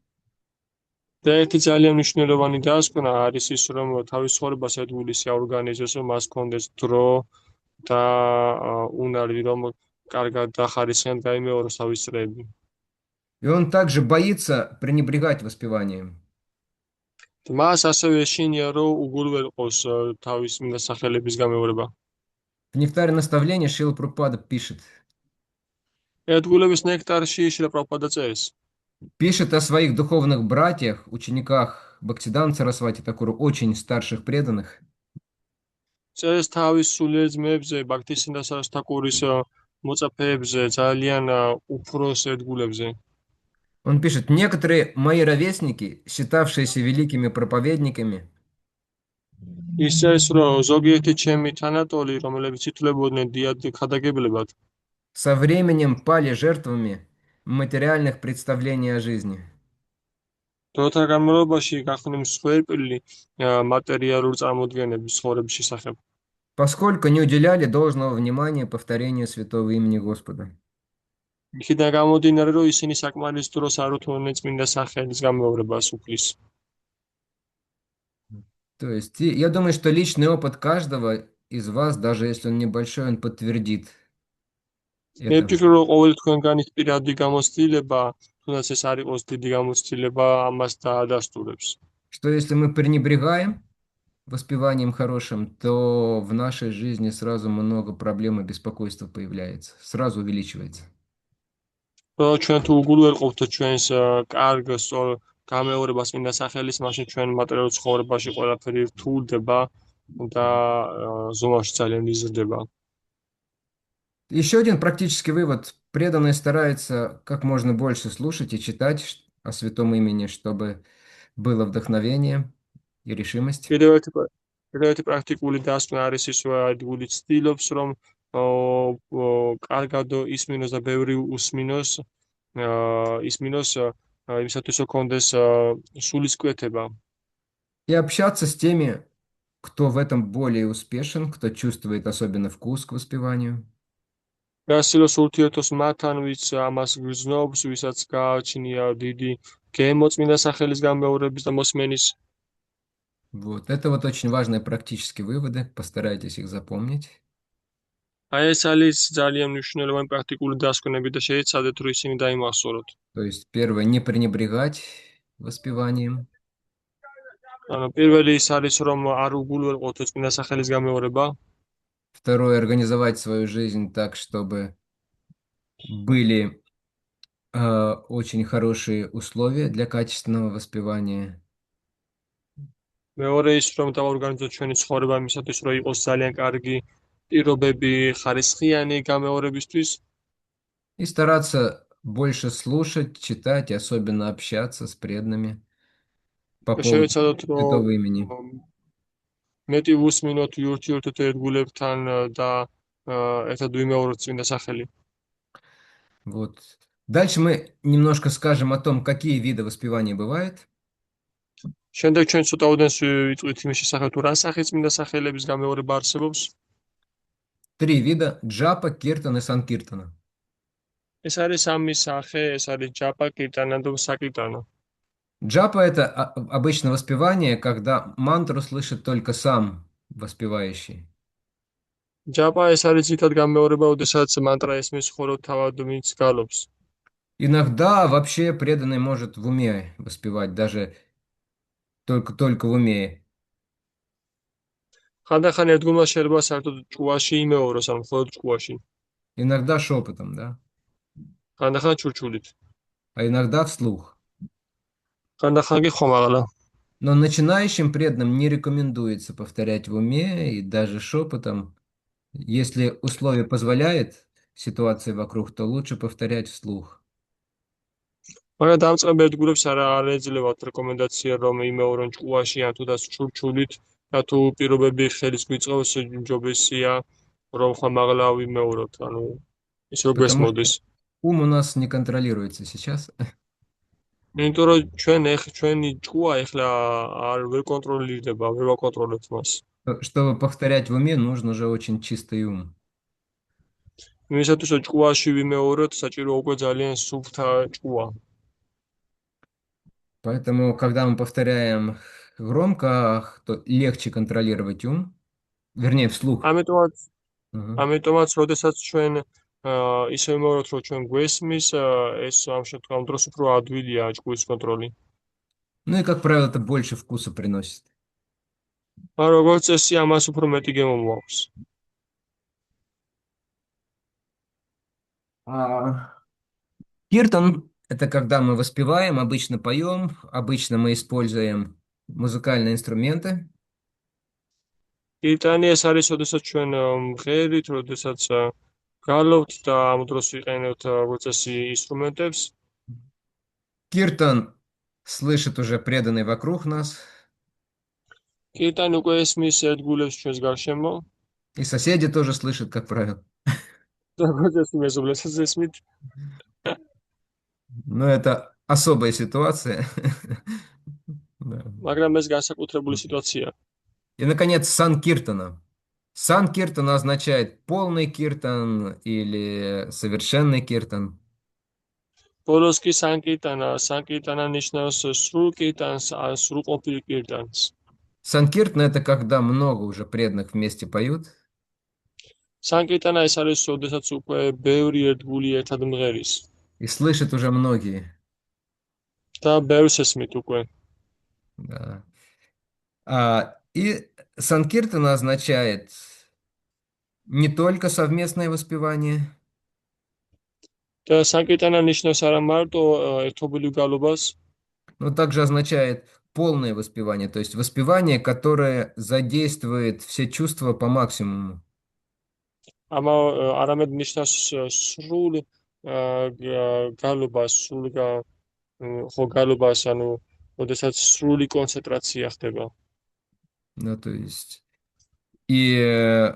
და ერთი ძალიან მნიშვნელოვანი დასკვნა არის ის, რომ თავის ცხოვრებას ედგული შეორგანიზოს, რომ მას კონდეს დრო და უნარი, რომ კარგად და ხარისხიან გაიმეოროს თავის წრეები. И он также боится пренебрегать воспеванием. მას ასევე ეშინია, რომ უგულვერყოს თავის წმინდა სახელების გამეორება. В «Нектаре наставления» Шрила Прабхупада пишет. ედგულების ნექტარში შრილა პრაბჰუპადა წერს. Пишет о своих духовных братьях, учениках Бхактисиданта Сарасвати Такура, очень старших преданных. წერს თავის სულიერ ძმებზე, ბაქთისინდა სარას თაკურის მოწაფეებზე, ძალიან უფროს ედგულებზე. Он пишет, некоторые мои ровесники, считавшиеся великими проповедниками, ის წერს, რომ ზოგიერთი ჩემი თანატოლი, რომლებიც ითვლებოდნენ დიდ ქადაგებლებად, со временем пали жертвами материальных представлений о жизни. დროთა განმავლობაში გახდნენ მსხვერპლი მატერიალური წარმოდგენების ცხოვრების შესახებ. Поскольку не уделяли должного внимания повторению святого имени Господа. იქიდან გამომდინარე, რომ ისინი საკმარის დროს არ უთმობდნენ წმინდა სახელის გამეორებას უფლის. То есть, я думаю, что личный опыт каждого из вас, даже если он небольшой, он подтвердит მე это. ვფიქრობ, რომ ყოველი თქვენგანის პირადი გამოცდილება, თუნდაც ეს არ იყოს დიდი გამოცდილება, ამას დაადასტურებს. Что если мы пренебрегаем воспеванием хорошим, то в нашей жизни сразу много проблем и беспокойства появляется. Сразу увеличивается. რომ ჩვენ თუ უგულვერყოფთ ჩვენს კარგ სწორ გამეორებას წმინდა სახელის, მაშინ ჩვენ მატერიალურ ცხოვრებაში ყველაფერი რთულდება და ზომაში ძალიან იზრდება. Еще один практический вывод. Преданные стараются как можно больше слушать и читать о святом имени, чтобы было вдохновение и решимость. კიდევ ერთი პრაქტიკული დასკვნა არის ის, რომ ადგილი ცდილობს, რომ კარგად ისმინოს და ბევრი უსმინოს, იმისათვის რომ კონდეს სულისკვეთება. И общаться с теми, кто в этом более успешен, кто чувствует особенно вкус к воспеванию. გასილოს ურთიერთოს მათთან, ვიც ამას გრძნობს, ვისაც გააჩნია დიდი გემო წმინდა სახელის გამეორების და მოსმენის. Вот, это вот очень важные практические выводы. Постарайтесь их запомнить. აი ეს არის ძალიან მნიშვნელოვანი პრაქტიკული დასკვნები და შეეცადეთ, რომ ისინი დაიმახსოვროთ. То есть, первое, не пренебрегать воспеванием. ანუ პირველი ის არის, რომ არ უგულვერყოთ წმინდა სახელის გამეორება. Второе, организовать свою жизнь так, чтобы были очень хорошие условия для качественного воспевания. მეორე ის, რომ დავორგანიზოთ ჩვენი ცხოვრება იმისათვის, რომ იყოს ძალიან კარგი პირობები ხარისხიანი გამეორებისთვის. И стараться больше слушать, читать, и особенно общаться с преданными по поводу შეეცადოთ, святого имени. რომ მეტი უსმინოთ ურთიერთობთ ერთგულებთან და ერთად ვიმეოროთ წმინდა სახელი. Вот. Дальше мы немножко скажем о том, какие виды воспевания бывают. შემდეგ ჩვენ ცოტა უდენს ვიტყვით იმის შესახებ, თუ რა სახის წმინდა სახელების გამეორება არსებობს. 3 вида: джапа, киртана и санкиртана. ეს არის სამი სახე, ეს არის ჯაპა, კირტანა და საკირტანო. Джапа – это обычно воспевание, когда мантру слышит только сам воспевающий. ჯაპა ეს არის ძირითად გამეორება, ოდესაც მანტრა ესმის ხოლო თავად ვინც გალობს. Иногда вообще преданный может в уме воспевать, даже только в уме. ხანდახან ერთგულმა შეიძლება საერთოდ ჭკუაში იმეოროს, ან მხოლოდ ჭკუაში. Иногда шепотом, да? ხანდახან ჩურჩულით. А иногда вслух. ხანდახან კი ხომაღლა. Но начинающим преданным не рекомендуется повторять в уме и даже шепотом. Если условие позволяет, ситуация вокруг, то лучше повторять вслух. მაგრამ დამწყებ ერთგულებს არ ეძლებათ რეკომენდაცია, რომ იმეორონ ჭკუაში ან თუნდაც ჩურჩულით, და თუ პირობები ხელის გვიწყობს, ჯობესია, რომ ხომაღლა ვიმეოროთ, ანუ ის რო Потому გესმოდეს. что ум у нас не контролируется сейчас. იმიტომ რომ ჩვენი ჭკუა ეხლა არ ვერ კონტროლირდება, ვერ ვაკონტროლებთ მას. Чтобы повторять в уме, нужен уже очень чистый ум. იმისათვის რომ ჭკუაში ვიმეოროთ, საჭირო უკვე ძალიან სუფთა ჭკუა. Поэтому, когда мы повторяем громко, то легче контролировать ум. Вернее, вслух. ამიტომაც, როდესაც ჩვენ ისე ვიმეოროთ, რომ ჩვენ გვესმის, ეს ამ შემთხვევაში დროს უფრო ადვილია ჭკუის კონტროლი. Ну и, как правило, это больше вкуса приносит. მაგრამ როგორც წესი, ამას უფრო მეტი გემო მოაქვს. Киртан – это когда мы воспеваем, обычно поем, обычно мы используем музыкальные инструменты. კირტანი ეს არის, როდესაც ჩვენ მღერით, როდესაც გალობთ და ამ დროს ვიყენებთ როგორც წესი ინსტრუმენტებს. Киртан слышит уже преданный вокруг нас. კირტანი უკვე ესმის ერთგულებს ჩვენს გარშემო. И соседи тоже слышат, как правило. როგორც ეს მეზობლესაც ესმით. Но это особая ситуация. Да. მაგრამ ეს განსაკუთრებული სიტუაცია. И, наконец, Санкиртана. Санкиртана означает полный киртан или совершенный киртан. ბოლოს კი სანკირტანა ნიშნავს სრულ კირტანს ან სრულყოფილ კირტანს. Санкиртана — это когда много уже преданных вместе поют. სანკირტანა ეს არის, როდესაც უკვე ბევრი ერთგული ერთად მღერის И слышат уже многие. და ბევრს ესმით უკვე. Да. И Санкиртана означает не только совместное воспевание, და სანკირტანა ნიშნავს არა მარტო ერთობლივ გალობას, но также означает полное воспевание, то есть воспевание, которое задействует все чувства по максимуму. არამედ ნიშნავს სრულ გალობას, გალობას, ანუ როდესაც სრული კონცენტრაცია ხდება. Да, то есть, и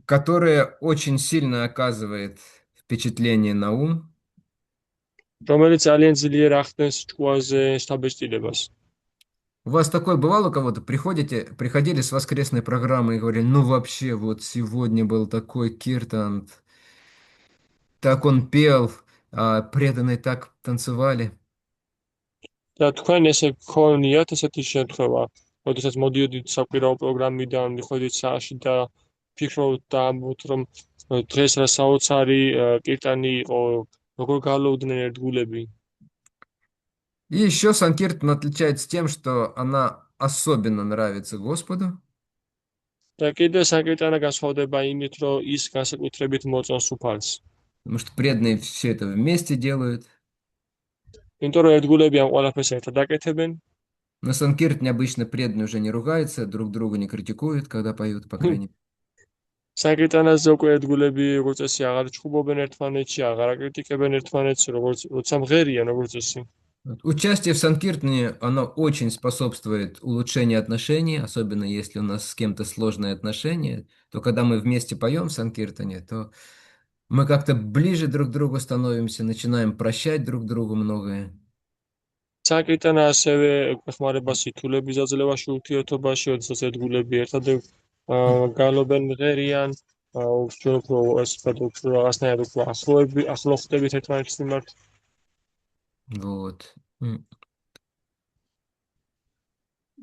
которое очень сильно оказывает впечатление на ум, რომელიც ძალიან ძლიერ ახდენს ჭკუაზე შთაბეჭდილებას. У вас такое бывало у кого-то? Приходили с воскресной программы и говорили, ну вообще, вот сегодня был такой киртан, так он пел, а преданные так танцевали. და თქვენ ესე გქონიათ ესეთი შემთხვევა, როდესაც მოდიოდით საკვირაო პროგრამიდან, მიხვედით სააში და ფიქრობთ და ამბობთ, რომ დღეს რა საოცარი კირტანი იყო, როგორ გალოვდნენ ერთგულები. И еще Санкиртан отличается тем, что она особенно нравится Господу, და კიდევ საკირტანა განსხვავდება იმით, რომ ის განსაკუთრებით მოწონს უფალს. потому что преданные все это вместе делают. იმიტომ რომ ერთგულები ამ ყველაფერს ერთად აკეთებენ. На Санкиртане обычно преданные уже не ругаются, друг друга не критикуют, когда поют, по крайней мере. საკირტანაზე უკვე ერთგულები როგორც წესი აღარ ჭუბობენ ერთმანეთში, აღარ აკრიტიკებენ ერთმანეთს, როცა მღერიან როგორც წესი. Участие в Санкиртане, оно очень способствует улучшению отношений, особенно если у нас с кем-то сложные отношения, то когда мы вместе поем в Санкиртане, то мы как-то ближе друг к другу становимся, начинаем прощать друг другу многое. საკირტანა ასევე ეხმარება სითულების აძლევაში ურთიერთობაში, როდესაც ერთგულები ერთად გალობენ მღერიან, ჩვენ უფრო უფრო რაღაცნაირად უფრო ახლო ხდებით ერთმანეთის მიმართ. Вот.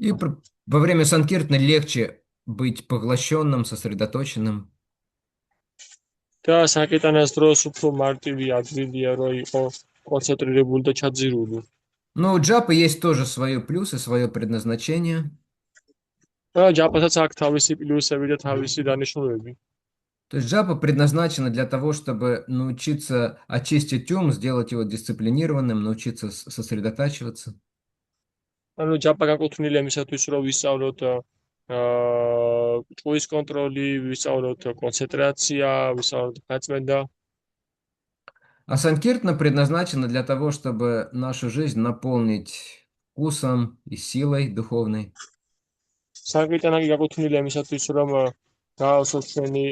И во время Санкиртана легче быть поглощенным, сосредоточенным. და საკირტანას დროს უფრო მარტივი ადგილია, რომ იყო კონცენტრირებული და ჩაძირული. Но у джапы есть тоже свои плюсы, свое предназначение. და ჯაპასაც აქვს თავისი პლუსები და თავისი დანიშნულებები. То есть джапа предназначена для того, чтобы научиться очистить ум, сделать его дисциплинированным, научиться сосредотачиваться. ანუ ჯაპა განკუთვნილია იმისათვის, რომ ვისწავლოთ ჭკუის კონტროლი, ვისწავლოთ კონცენტრაცია, ვისწავლოთ გაწმენდა. А Санкиртана предназначена для того, чтобы нашу жизнь наполнить вкусом и силой духовной. საკირტანა კი განკუთვნილია იმისათვის, რომ გააოცოთ ჩვენი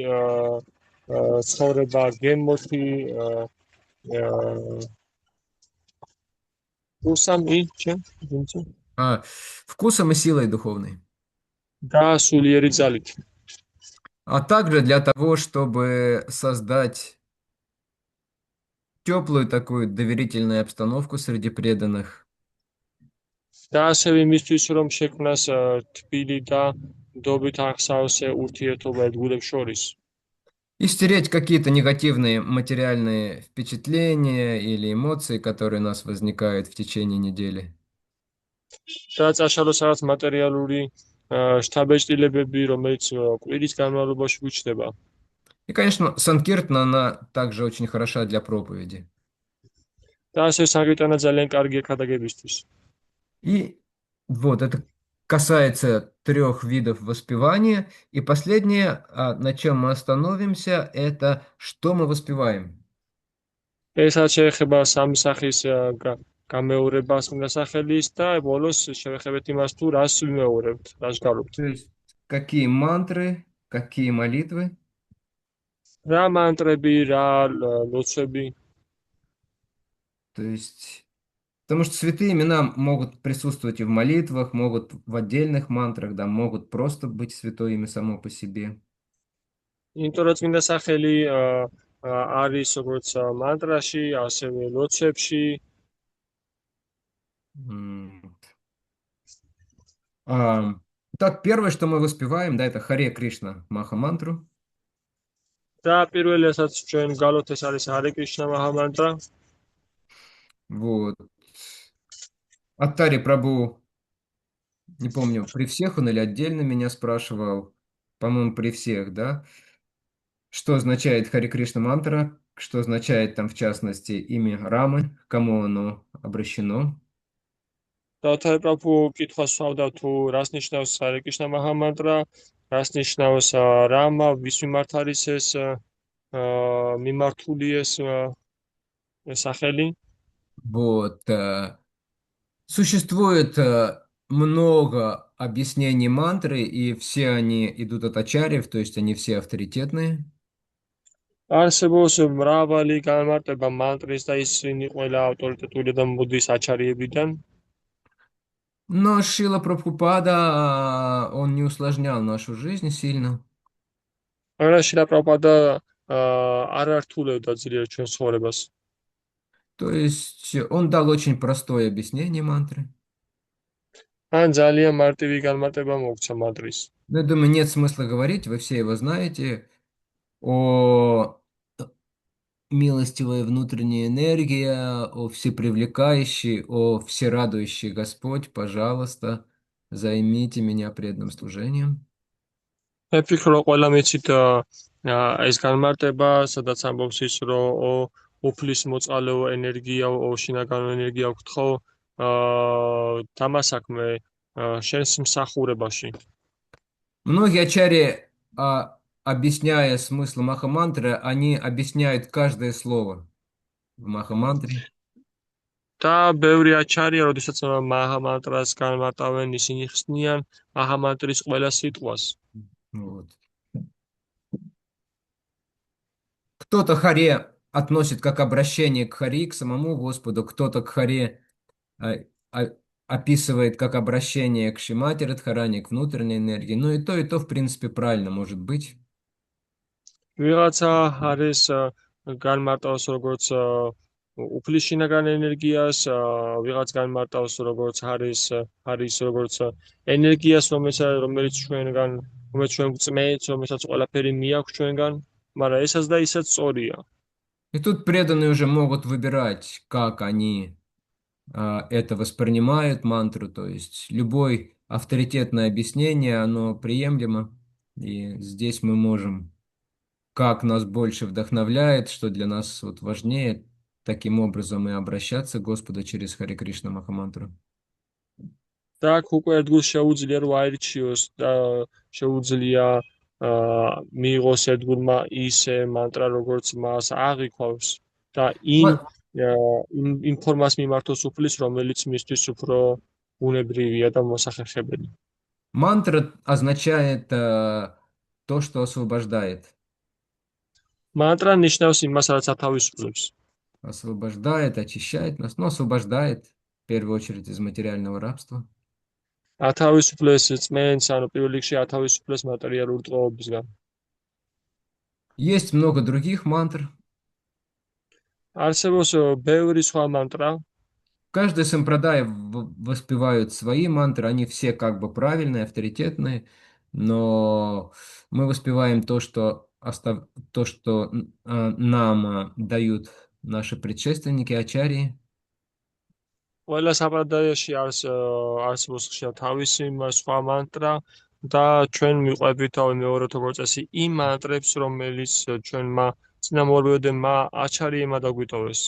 ცხოვრება გემოთი Вкусом и силой духовной. და სულიერი ძალით. А также для того, чтобы создать теплую такую доверительную обстановку среди преданных. და ასევე იმისთვის, რომ შექმნას თბილი და ნდობით აღსავსე ურთიერთობა ერთგულებს შორის. И стереть какие-то негативные материальные впечатления или эмоции, которые у нас возникают в течение недели. და წაშალოს რაღაც მატერიალური შთაბეჭდილებები, რომელიც კვირის განმავლობაში გვიჩნდება. И, конечно, Санкиртана, она также очень хороша для проповеди. და ასევე საკირტანა ძალიან კარგია ქადაგებისთვის. И вот это касается 3 видов воспевания. И последнее, на чем мы остановимся, это что мы воспеваем. ესაც შეეხება სამი სახის გამეორებას წმინდა სახელის და ბოლოს შევეხებთ იმას თუ რას ვიმეორებთ, რას გავლობთ. То есть какие мантры, какие молитвы. რა მანტრები, რა ლოცვები? То есть, потому что святые имена могут присутствовать и в молитвах, могут в отдельных мантрах, да, могут просто быть святое имя само по себе. იმიტომ რომ წმინდა სახელი არის როგორც მანტრაში, ასევე ლოცვებში. М. Так, первое, что мы воспеваем, да, это Харе Кришна Маха-мантру. და პირველი რასაც ჩვენ გვალოთ ეს არის ჰარე კრიშნა მაჰამანტრა. Вот. Аттари Прабху, не помню, при всех он или отдельно меня спрашивал, по-моему, при всех, да, что означает Харе Кришна мантра, что означает там, в частности, имя Рамы, к кому оно обращено. და თაი პრაბჰუ კითხვას სვავდა თუ რას ნიშნავს ჰარე კრიშნა მაჰამანტრა, რას ნიშნავს რამა, ვის მიმართ არის ეს მიმართული ეს სახელი. Вот. Существует много объяснений мантры, и все они идут от ачарьев, то есть они все авторитетные. არსებობს მრავალი განმარტება მანტრის და ისინი ყველა ავტორიტეტული და მოდის აჩარიებიდან. Но Шрила Прабхупада, он не усложнял нашу жизнь сильно. მაგრამ შილა პრაბჰუპადა არ ართულებდა ძლიერ ჩვენს ცხოვრებას. То есть он дал очень простое объяснение мантры. ან ძალიან მარტივი განმარტება მოგვცა მანტრის. Но я думаю, нет смысла говорить, вы все его знаете, о милостивая внутренняя энергия, о всепривлекающий, о всерадующий Господь, пожалуйста, займите меня преданным служением. მე ვფიქრობ, რომ ყველა მეცით ეს განმარტება, სადაც ამბობს ის, რომ უფლის მოწყალეო ენერგია, შინაგანო ენერგია გთხოვ დამასაქმე შენს მსახურებაში. Многие ачарьи, объясняя смысл Маха-мантры, они объясняют каждое слово в Маха-мантре. და ბევრი აჩარია, როდესაც მაჰამანტრას განმარტავენ, ისინი ხსნიან მაჰამანტრის ყველა სიტყვას. Вот. Кто-то Харе относит как обращение к Хари, к самому Господу, кто-то к Харе описывает как обращение к Шримати Радхарани, к внутренней энергии. Ну и то, в принципе, правильно может быть. ვიღაცა არის განმარტავს როგორც უფლის შინაგან ენერგიას, ვიღაც განმარტავს როგორც არის როგორც ენერგიას, რომელიც ჩვენ გვწმენთ, რომელსაც ყველაფერი მიაქვს ჩვენგან, მაგრამ ესაც და ისაც სწორია. И тут преданные уже могут выбирать, как они это воспринимают, мантру. То есть любое авторитетное объяснение, оно приемлемо. И здесь мы можем, как нас больше вдохновляет, что для нас вот важнее, таким образом и обращаться к Господу через Харе Кришна Махамантру. და აქ უკვე ერთგულს შეუძლია რომ აირჩიოს და შეუძლია მიიღოს ერთგულმა ისე მანტრა, როგორც მას აღიქვავს და იმ ფორმას მიმართოს უფლის, რომელიც მისთვის უფრო ბუნებრივია და მოსახერხებელი. Мантра означает то, что освобождает. მანტრა ნიშნავს იმას, რაც ათავისუფლებს. Освобождает, очищает нас, но освобождает в первую очередь из материального рабства. ათავისუფლებს წმენს, ანუ პირველ რიგში ათავისუფლებს მატერიალური ტყვეობისგან. Есть много других мантр. არსებობს ბევრი სხვა მანტრა. Каждый сампрадай воспевают свои мантры, они все как бы правильные, авторитетные, но мы воспеваем то, что нам дают наши предшественники, ачарьи. ყველა სამპრადაიაში არსებობს ხშირად თავისი სხვა მანტრა და ჩვენ მიყვებით მეორეთ როგორც წესი იმ მანტრებს, რომელიც ჩვენმა წინამორბედმა ачарьиმა დაგვიტოვეს.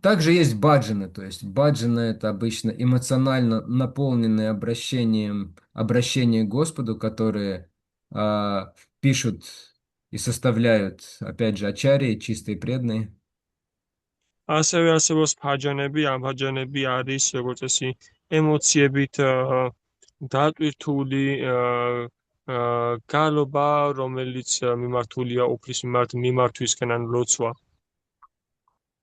Также есть баджаны, то есть баджаны это обычно эмоционально наполненные обращения к Господу, которые пишут и составляют, опять же, ачарьи, чистые преданные. ასევე არსებობს ბაჯანები, ამ ბაჯანები არის როგორც წესი ემოციებით დატვირთული გალობა, რომელიც მიმართულია უფლის მიმართვისკენ ან ლოცვა.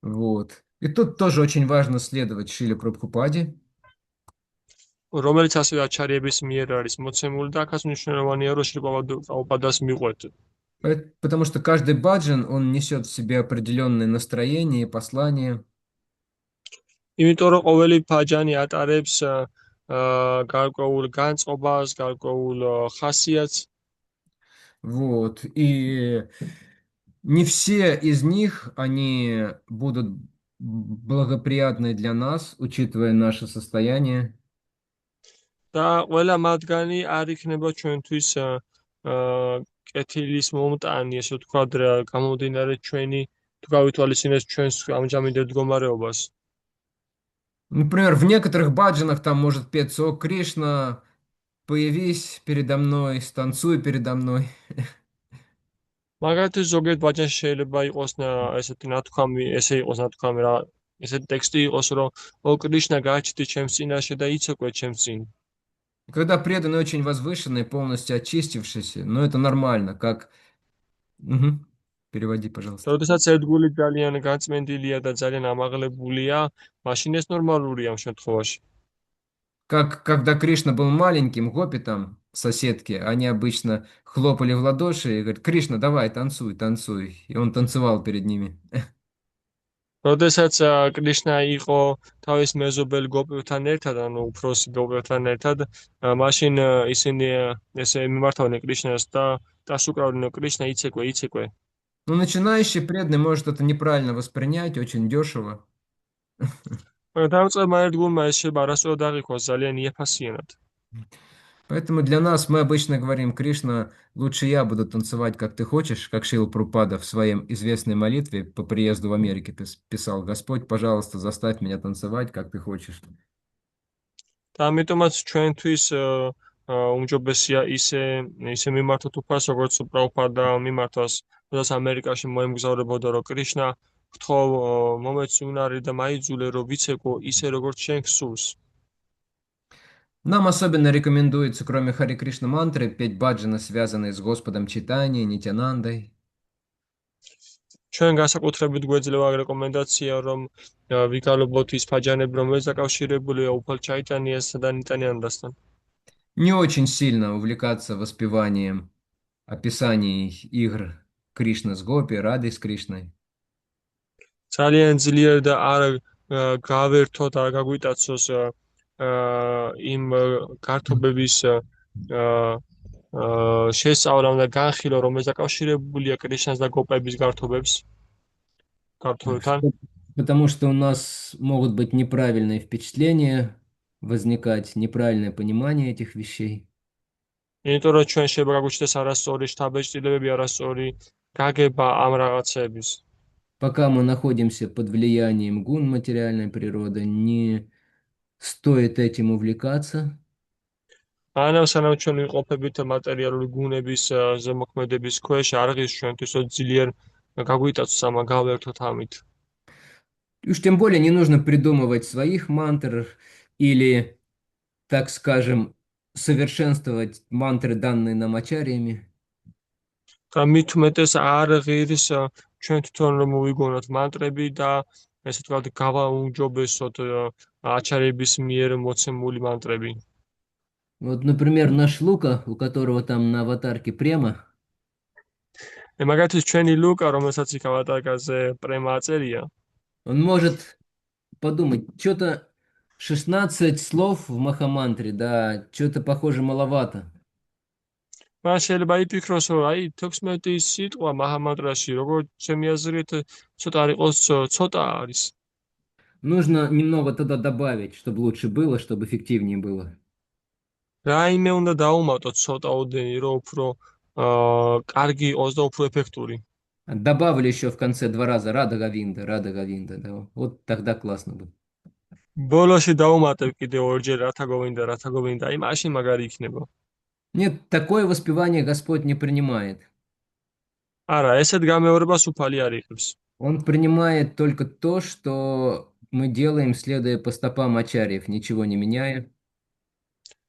Вот. И тут тоже очень важно следовать Шриле Прабхупаде, რომელიც ასევე აჩარიების მიერ არის მოცემული და აქაც მნიშვნელოვანია, რომ შრიპავადას მიყვეთ. потому что каждый баджан, он несет в себе определенное настроение и послание. იმიტომ რომ ყოველი ფაჯანი ატარებს გარკვეულ განწყობას, გარკვეულ ხასიათს. Вот. И не все из них, они будут благоприятны для нас, учитывая наше состояние. და ყველა მათგანი არ იქნება ჩვენთვის კეთილის მომტანი, ესე ვთქვათ, გამომდინარე ჩვენი თუ გავითვალისწინებთ ჩვენს ამჟამინდელ მდგომარეობას. Например, в некоторых баджанах там может петься: «О, Кришна, появись передо мной, станцуй передо мной». მაგალითად, ზოგიერთ ბაჯანში შეიძლება იყოს ესეთი ნათქვამი, ესე იყოს ნათქვამი რა, ესეთი ტექსტი იყოს, რომ ო კრიშნა, გაჩნდი ჩემს წინაშე და იცოკვე ჩემს წინ. Когда преданный очень возвышенный, полностью очистившийся, ну это нормально, как... Мгм. Переводи, пожалуйста. როდესაც ერთგული ძალიან გაწმენდილია და ძალიან ამაღლებულია, მაშინ ეს ნორმალურია ამ შემთხვევაში. Как когда Кришна был маленьким, гопи там, соседки, они обычно хлопали в ладоши и говорят: «Кришна, давай, танцуй, танцуй». И он танцевал перед ними. როდესაც კრიშნა იყო თავის მეზობელ გოპებთან ერთად, ანუ უფროსი გოპებთან ერთად, მაშინ ისინი ესე მიმართავდნენ კრიშნას და დასუკრავდნენ: კრიშნა, იცეკვე, იცეკვე. Но начинающий преданный может это неправильно воспринять, очень дешево. დაუწყებმა ერთგულმა ეს შეიძლება არასწორად აღიქვას, ძალიან იაფასიანად. Поэтому для нас мы обычно говорим: «Кришна, лучше я буду танцевать, как ты хочешь», как Шрила Прабхупада в своем известной молитве по приезду в Америку писал: «Господь, пожалуйста, заставь меня танцевать, как ты хочешь». და ამიტომაც ჩვენთვის უმჯობესია ისე მიმართოთ უფალს, როგორც პრაბჰუპადა მიმართავს, როდესაც ამერიკაში მოემგზავრებოდა, რომ კრიშნა, გთხოვ, მომეცი უნარი და მაიძულე, რომ ვიცეკვო ისე, როგორც შენ გსურს. Нам особенно рекомендуется, кроме Хари Кришна мантры, петь баджаны, связанные с Господом Чайтаньей, Нитянандой. ჩვენ განსაკუთრებით გვეძლევა რეკომენდაცია, რომ ვიგალობოთ ის ფაჯანები, რომელიც დაკავშირებულია უფალ ჩაიტანიასთან და ნიტანიანდასთან. Не очень сильно увлекаться воспеванием описаний игр Кришны с Гопи, Рады с Кришной. ძალიან ძლიერ და არ გავერთოთ, არ გაგვიტაცოს იმ გართობების შესწავლა და განხილვა, რომელიც დაკავშირებულია კრიშნას და გოპების გართობებთან. Потому что у нас могут быть неправильные впечатления, возникать неправильное понимание этих вещей. იმიტომ რომ ჩვენ შეიძლება გაგვიჩნდეს არასწორი შთაბეჭდილებები, არასწორი გაგება ამ რაღაცების. Пока мы находимся под влиянием гун материальной природы, не стоит этим увлекаться. სანამ ჩვენ ვიმყოფებით მატერიალური გუნების ზემოქმედების ქვეშ, არ ღირს ჩვენთვის ძლიერ გაგვიტაცოს ამა გავერთოთ ამით. И уж тем более не нужно придумывать своих мантр или, так скажем, совершенствовать мантры, данные нам ачарьями. და მით უმეტეს არ ღირს ჩვენ თვითონ რომ მოვიგონოთ мантрები და ესე ვთქვათ გავაუმჯობესოთ ачарьების მიერ მოცემული мантрები. Вот, например, наш Лука, у которого там на аватарке према, მაგალითად ჩვენი ლუკა, რომელსაც იქ ავატარკაზე პრემა აწერია, он может подумать: что-то 16 слов в Махамантре, да, что-то похоже маловато. მან შეიძლება იფიქროს, რომ აი 16 სიტყვა მაჰამანტრაში, როგორც ჩემი აზრით, ცოტა არ იყოს, ცოტა არის. Нужно немного туда добавить, чтобы лучше было, чтобы эффективнее было. რაიმე უნდა დაუმატოთ ცოტაოდენი, რომ უფრო კარგი იყოს და უფრო ეფექტური. Добавлю еще в конце 2 раза Рада Говинда, да, вот тогда классно будет. ბოლოში დაუმატებ კიდე ორჯერ რათა გოვინდა, აი მაშინ მაგარი იქნება. Нет, такое воспевание Господь не принимает. არა, ესეთ გამეორებას უფალი არ იღებს. Он принимает только то, что мы делаем, следуя по стопам ачарьев, ничего не меняя.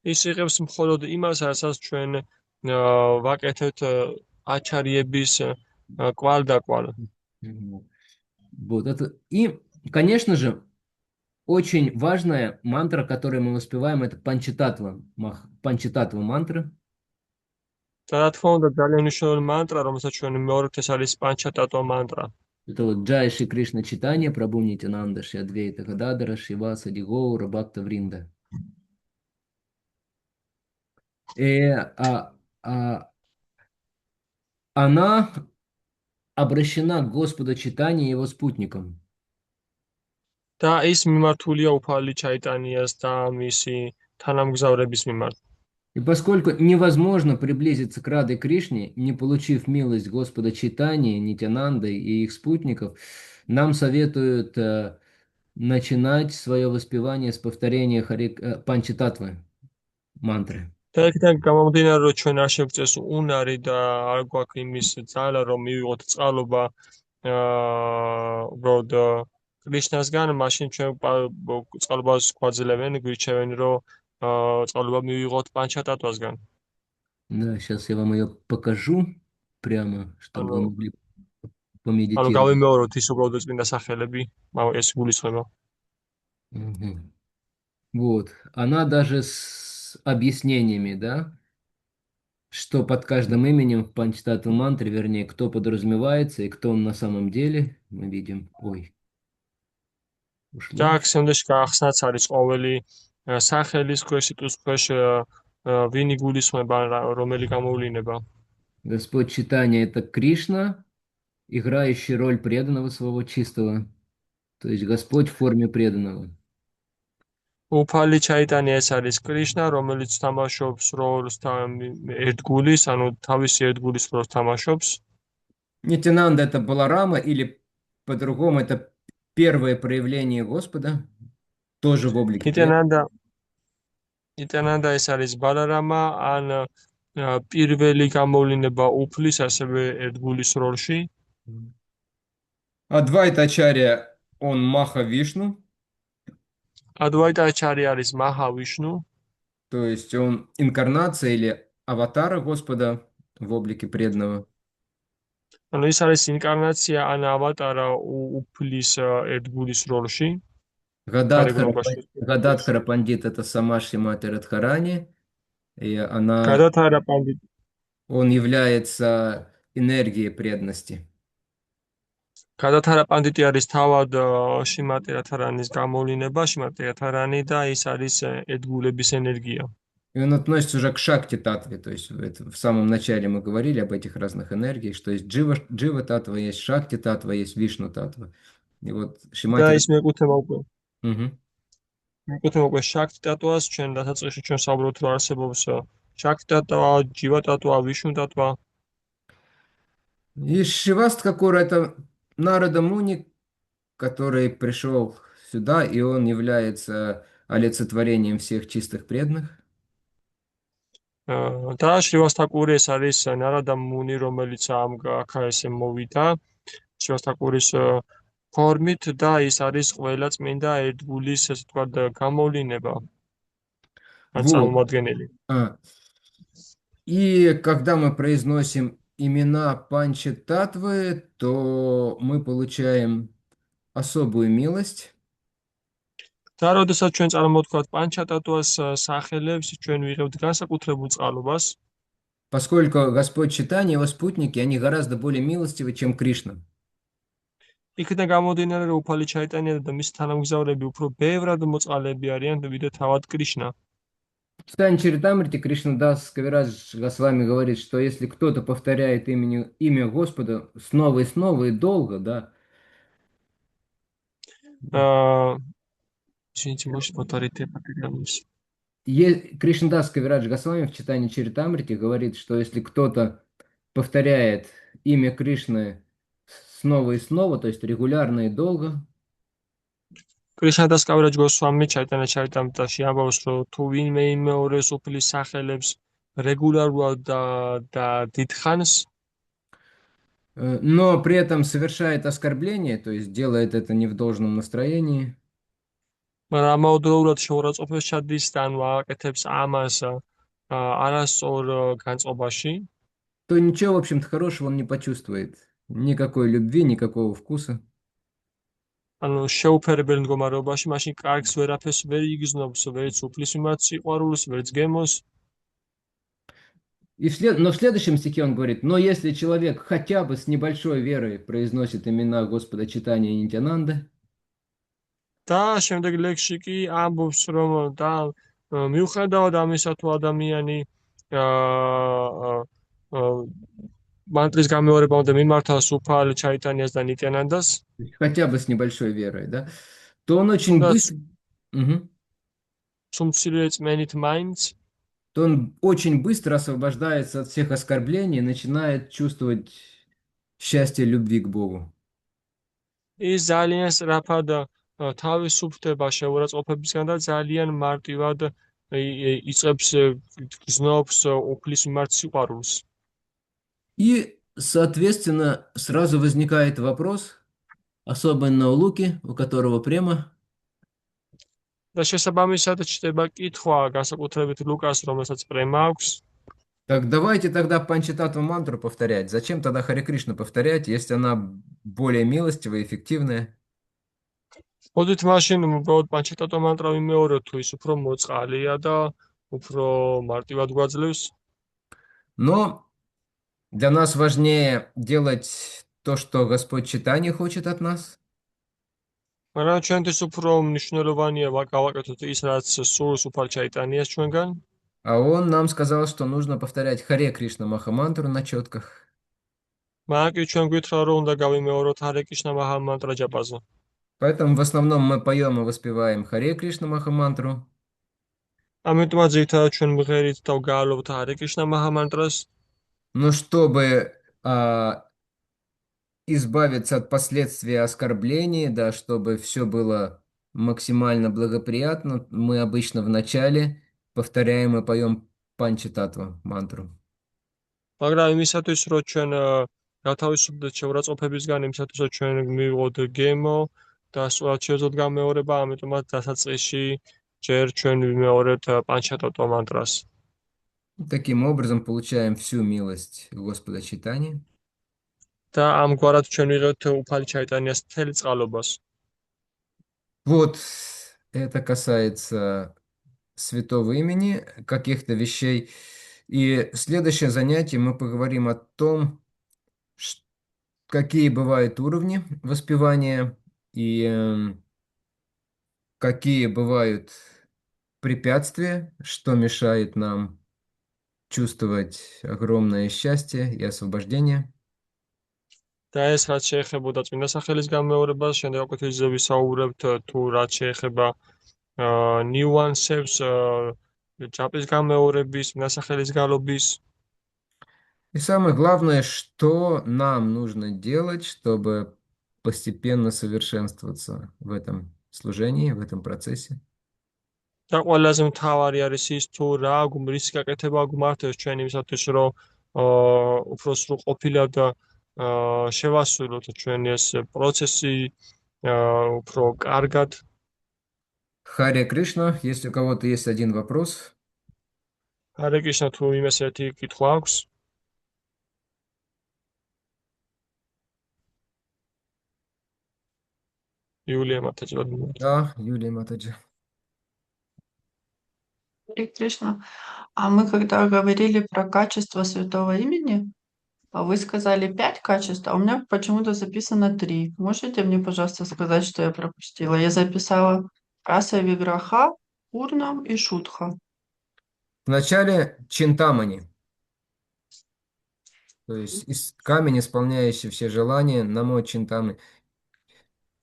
ის იღებს მხოლოდ იმას, რასაც ჩვენ ვაკეთებთ აჩარიების კვალ და კვალ. Вот это. И, конечно же, очень важная мантра, которую мы воспеваем, это Панчататва. Панчататва мантра. და რა თქმა უნდა ძალიან მნიშვნელოვანი мантра, რომელსაც ჩვენ მეორეთ, ეს არის პანჩატატვა мантра. Это вот Джай Шри Кришна Читания, Прабху Нитянанда, Шри Адвейта Гададара, Шива Садигоура, Бхакта Вринда. И она обращена к Господу Читания и его спутникам. და ის მიმართულია უფალი ჩაიტანიას და მისი თანამგზავრების მიმართ. И поскольку невозможно приблизиться к Раде Кришне, не получив милость Господа Читания, Нитянанды и их спутников, нам советуют начинать свое воспевание с повторения Панчататвы мантры. და იქიდან გამომდინარე, რომ ჩვენ არ შევწეს უნარი და არ გვაქვს იმის ძალა, რომ მივიღოთ წყალობა უბრალოდ კრიშნასგან, მაშინ ჩვენ წყალობას გვაძლევენ, გვირჩევენ, რომ წყალობა მივიღოთ პანჩატატვასგან. Да, сейчас я вам ее покажу прямо, чтобы вы могли ანუ помедитировать. გავიმეოროთ ის უბრალოდ წმინდა სახელები, ეს გულისხმება. Мгм. Вот, она даже с объяснениями, да, что под каждым именем в Панчтаттва мантре, вернее, кто подразумевается и кто он на самом деле, мы видим. Ой, და ушло. აქ შემდეგში გაახსნაც არის ყოველი სახელის ქვეშ, სიტყვის ქვეშ ვინი გულისხმება, რომელი გამოვლინება. Господь Читания – это Кришна, играющий роль преданного своего чистого, то есть Господь в форме преданного. უფალი ჩაიტანია ეს არის კრიშნა, რომელიც თამაშობს როლს ერთგულის, ანუ თავისი ერთგულის როლს თამაშობს. Нитянанда – это Баларама, или по-другому это первое проявление Господа, тоже в облике преданного. იტანანდა ეს არის ბალარამა, ან პირველი გამოვლინება უფლის, ასევე ერთგულის როლში. Адвайтачарья – он Маха Вишну, ადვაიტაჩარი არის მაჰა ვიშნუ, то есть он инкарнация или аватара Господа в облике преданного. ანუ ის არის ინკარნაცია ან ავატარა უფლის ერთგულის როლში. Гададхара Пандит – это сама Шримати Радхарани, и გადათარა პანდიტი он является энергией преданности. გადათარა პანდიტი არის თავად შიმატი რათარანის გამოვლინება, შიმატი რათარანი და ის არის ერთგულების ენერგია. И он относится уже к Шакти-татве, то есть в самом начале мы говорили об этих разных энергиях, что есть Джива-татва, есть Шакти-татва, есть Вишну-татва. И вот და Шримати... ის მიეკუთვნება უკვე Мгм. მიეკუთვნება უკვე შაქტი ტატვას, ჩვენ დასაწყისში ჩვენ საუბრობთ, რომ არსებობს შაქტი ტატვა, ჯივა ტატვა, ვიშნუ ტატვა. И Шривастхакура – это Нарада Муни, который пришел сюда, и он является олицетворением всех чистых преданных. და შრივასთაკური ეს არის ნარადა მუნი, რომელიც აქ ესე მოვიდა შრივასთაკურის ფორმით და ის არის ყველა წმინდა ერთგულის, ესე ვთქვათ, გამოვლინება. ან წარმომადგენელი. И когда мы произносим имена Панчататвы, то мы получаем особую милость. და როდესაც ჩვენ წარმოვთქვათ პანჩატატვას სახელებს, ჩვენ ვიღებთ განსაკუთრებულ წყალობას. Поскольку Господь Читания и его спутники, они гораздо более милостивы, чем Кришна. იქიდან გამომდინარე, რომ უფალი ჩაიტანია და მის თანამგზავრები უფრო ბევრად მოწყალები არიან, ვიდრე თავად კრიშნა. В Читании Чаритамрите Кришнадас Кавирадж Госвами говорит, что если кто-то повторяет имя Господа снова и долго, да. Извините, может повторить Кришнадас Кавирадж Госвами в Читании Чаритамрите говорит, что если кто-то повторяет имя Кришны снова и снова, то есть регулярно и долго. კრიშნადას კავირაჯ გოსვამი ჩაიტანა ჩარიტამრიტაში ამბობს, რომ თუ ვინმე იმეორებს უფლის სახელებს რეგულარულად და დიდხანს, но при этом совершает оскорбление, то есть делает это не в должном настроении. მაგრამ ამავდროულად შეურაცხყოფას ჩადის და ანუ აკეთებს ამას არასწორ განწყობაში, то ничего, в общем-то, хорошего он не почувствует. Никакой любви, никакого вкуса. ანუ შეუფერებელ მდგომარეობაში, მაშინ კარგს ვერაფერს ვერ იგრძნობს, ვერც უფლის მიმართ სიყვარულს, ვერც გემოს. Но в следующем стихе он говорит, но если человек хотя бы с небольшой верой произносит имена Господа Читания и Нитянанды, და შემდეგ ლექსში კი ამბობს, რომ და მიუხედავად ამისა, თუ ადამიანი მანტრის გამეორებამდე მიმართავს უფალ ჩაიტანიას და ნიტიანანდას, хотя бы с небольшой верой, да, то он очень თუნდაც быстро, Мгм. მცირე წმენით მაინც, то он очень быстро освобождается от всех оскорблений и начинает чувствовать счастье любви к Богу. ის ძალიან სწრაფად თავისუფლდება შეურაცხყოფებისგან და ძალიან მარტივად იწყებს გრძნობს უფლის მიმართ სიყვარულს. И, соответственно, сразу возникает вопрос, особенно у Луки, у которого према, და შესაბამისად ჩდება კითხვა განსაკუთრებით ლუკას, რომელსაც პრემა აქვს. так давайте тогда Панчататву мантру повторять. Зачем тогда Харе Кришну повторять, если она более милостивая и эффективная? მოდით მაშინ უბრალოდ პანჩეტატო მანტრა ვიმეოროთ, თუ ის უფრო მოწყალია და უფრო მარტივად გვაძლევს. Но для нас важнее делать то, что Господь Читание хочет от нас, მაგრამ ჩვენთვის უფრო მნიშვნელოვანია გავაკეთოთ ის, რაც სურს უფალ ჩაიტანიას ჩვენგან. а Он нам сказал, что нужно повторять Харе Кришна Махамантру на четках. მაგრამ კი ჩვენ გვითხრა, რომ უნდა გავიმეოროთ ჰარე კრიშნა მაჰა მანტრა ჯაპაზე. Поэтому в основном мы поем и воспеваем Харе Кришна Махамантру. ამიტომაც ძირითადად ჩვენ მღერით და ვგაალობთ ჰარე კრიშნა მაჰა მანტრას. Но чтобы избавиться от последствий оскорблений, да, чтобы все было максимально благоприятно, мы обычно в начале повторяем и поем Панчататва мантру. მაგრამ იმისათვის, რომ ჩვენ გათავისუფლდეთ შეურაცხყოფებისგან, იმისათვის, რომ ჩვენ მივიღოთ გემო და სულად შევძლოთ გამეორება, ამიტომაც დასაწყისში ჯერ ჩვენ ვიმეორებთ პანჩატატო მანტრას. Таким образом получаем всю милость Господа Чайтаньи. და ამგვარად ჩვენ ვიღებთ უფალი ჩაიტანიას მთელი წყალობას. Вот это касается святого имени, каких-то вещей. И следующее занятие мы поговорим о том, какие бывают уровни воспевания и какие бывают препятствия, что мешает нам чувствовать огромное счастье и освобождение. და ეს რაც შეეხებოდა წმინდა სახელის გამეორებას, შემდეგ უკეთესზე ვისაუბრებთ თუ რაც შეეხება ნიუანსებს ჯაპის გამეორების, წმინდა სახელის გალობის. И самое главное, что нам нужно делать, чтобы постепенно совершенствоваться в этом служении, в этом процессе. და ყველაზე მთავარი არის ის თუ რა რის გაკეთება გვმართებს ჩვენ იმისათვის რომ უფრო სრულყოფილად შევასრულოთ ჩვენი ეს პროცესი უფრო კარგად. Харе Кришна, если у кого-то есть один вопрос. ჰარე კრიშნა, თუ იმას ერთი კითხვა აქვს? Юлия Матаджи. Да, Юлия Матаджи. Харе Кришна. А мы когда говорили про качество святого имени, вы сказали 5 качеств, а у меня почему-то записано 3. Можете мне, пожалуйста, сказать, что я пропустила? Я записала Раса Виграха, Пурна и Шутха. Вначале Чинтамани, то есть камень, исполняющий все желания, намо Чинтамани.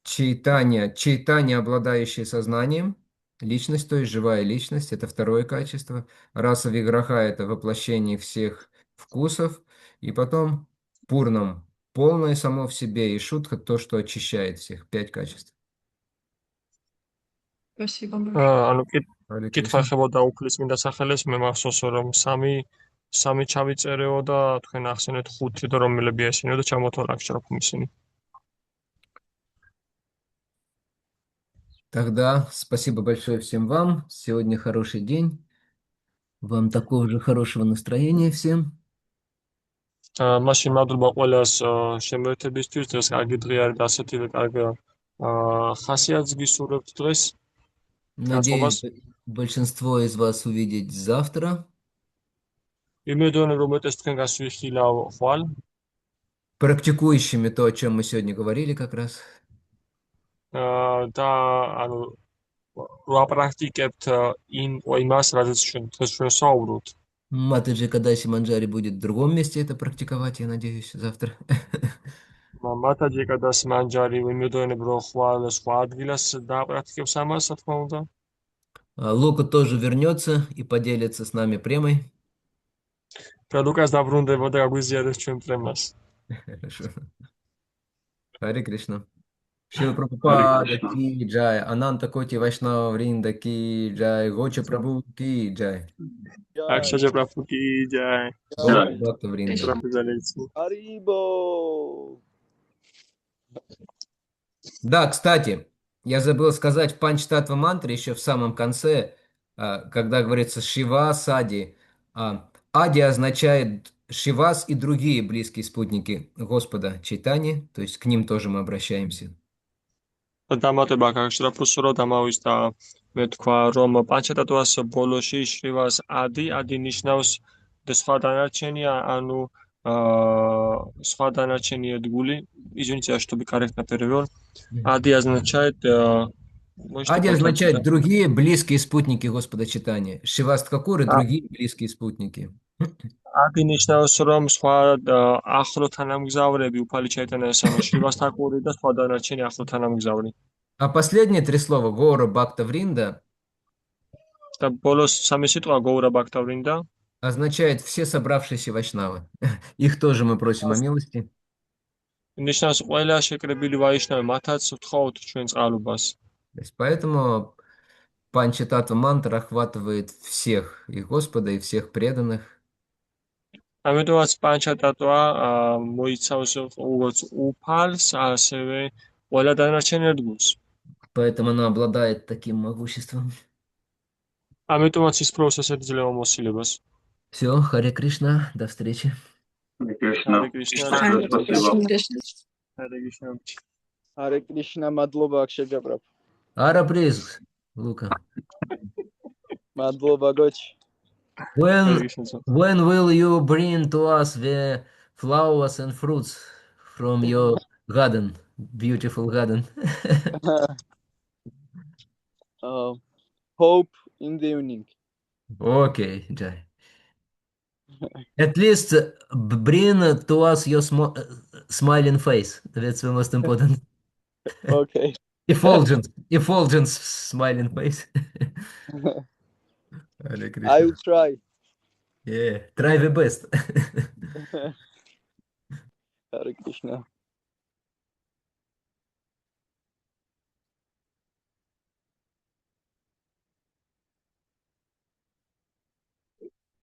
Чайтанья, обладающий сознанием, личность, то есть живая личность, это второе качество. Раса Виграха – это воплощение всех вкусов. И потом Пурнам, полное само в себе, и Шутха – то, что очищает всех. 5 качеств. Спасибо большое. ანუ Харе კითხვა Кришна. ხებოდა უფლის მინდა სახელის, მე მახსოვს რომ სამი ჩავიწერეო და თქვენ ახსენეთ 5 და რომლებია ისინი და ჩამოთვალ აქ შრაფում ისინი. Тогда спасибо большое всем вам. Сегодня хороший день. Вам такого же хорошего настроения всем. მაშინ მადლობა ყველას შემოერთებისთვის. დღეს კარგი დღე არის და ასეთივე კარგი ხასიათს გისურვებთ დღეს. Надеюсь, большинство из вас увидеть завтра. იმედოვნებ რომ მეტეს თქვენგანს ვიხილავ ხვალ. Практикующими то, о чем мы сегодня говорили как раз. და ანუ რო აპრაქტიკებთ იმას, რაზეც დღეს ჩვენ საუბრობთ. Матаджи Кадаси Манджари будет в другом месте это практиковать, я надеюсь, завтра. მათაჯი კადას მანჯარი ვიმედოვნებ რომ ხვალ სხვა ადგილას დააპრაქტიკებს ამას, რა თქმა უნდა. Лука тоже вернется и поделится с нами премой. და ლუკას დაბრუნდება და გაგვიზიარებს ჩვენ პრემას. Хорошо. Харе Кришна. Шила Прабхупада ки джай, Ананта Коти Вайшнава Вринда ки джай, Гоча Прабху ки джай. Акшаджа Прабху ки джай. Бхакта Вринда. Харибо! Да, кстати, я забыл сказать в Панчтатва мантре еще в самом конце, когда говорится Шива, Сади. Ади означает Шивас и другие близкие спутники Господа Чайтани, то есть к ним тоже мы обращаемся. დამატება გაგშრაფოს რომ დამავისდა მე თქვა რომ პანჩატატვას ბოლოში შრივას ადი ნიშნავს სხვა დანარჩენია ანუ სხვა დანარჩენი ადგილი извините я чтобы корректно перевел ади означает Ади означает другие близкие спутники Господа Чайтани. Шивасткакуры другие близкие спутники. ადი ნიშნავს რომ სხვა ახლო თანამგზავრები უფალი ჩაიტანიას ანუ შრივასთაკური და სხვა დანარჩენი ახლო თანამგზავრი. А последние три слова Гора Бхакта Вринда და ბოლოს სამი სიტყვა გოურა ბაქთა ვრინდა означает все собравшиеся вайшнавы. Их тоже мы просим о милости. ნიშნავს ყველა შეკრებილი ვაიშნავი მათაც ვთხოვთ ჩვენ წყალობას. Поэтому Панчататва мантра охватывает всех, и Господа, и всех преданных. ამიტომაც პანჩატატვა მოიცავს როგორც უფალს, ასევე ყველა დანარჩენ ერთგულს. Поэтому она обладает таким могуществом. ამიტომაც ისფროს ასეთ ძლევამოსილებას. Все, Харе Кришна, до встречи. Харе Кришна. Харе Кришна, мадлоба Акшаджа Прабху. Ара приз, Лука. Мадлоба Гоч. When will you bring to us the flowers and fruits from your garden, beautiful garden? Hope in the evening. Okay, Jai. At least bring to us your smiling face. That's the most important. Okay. Effulgence smiling face. I will try. Yeah, try the best. Hare Krishna.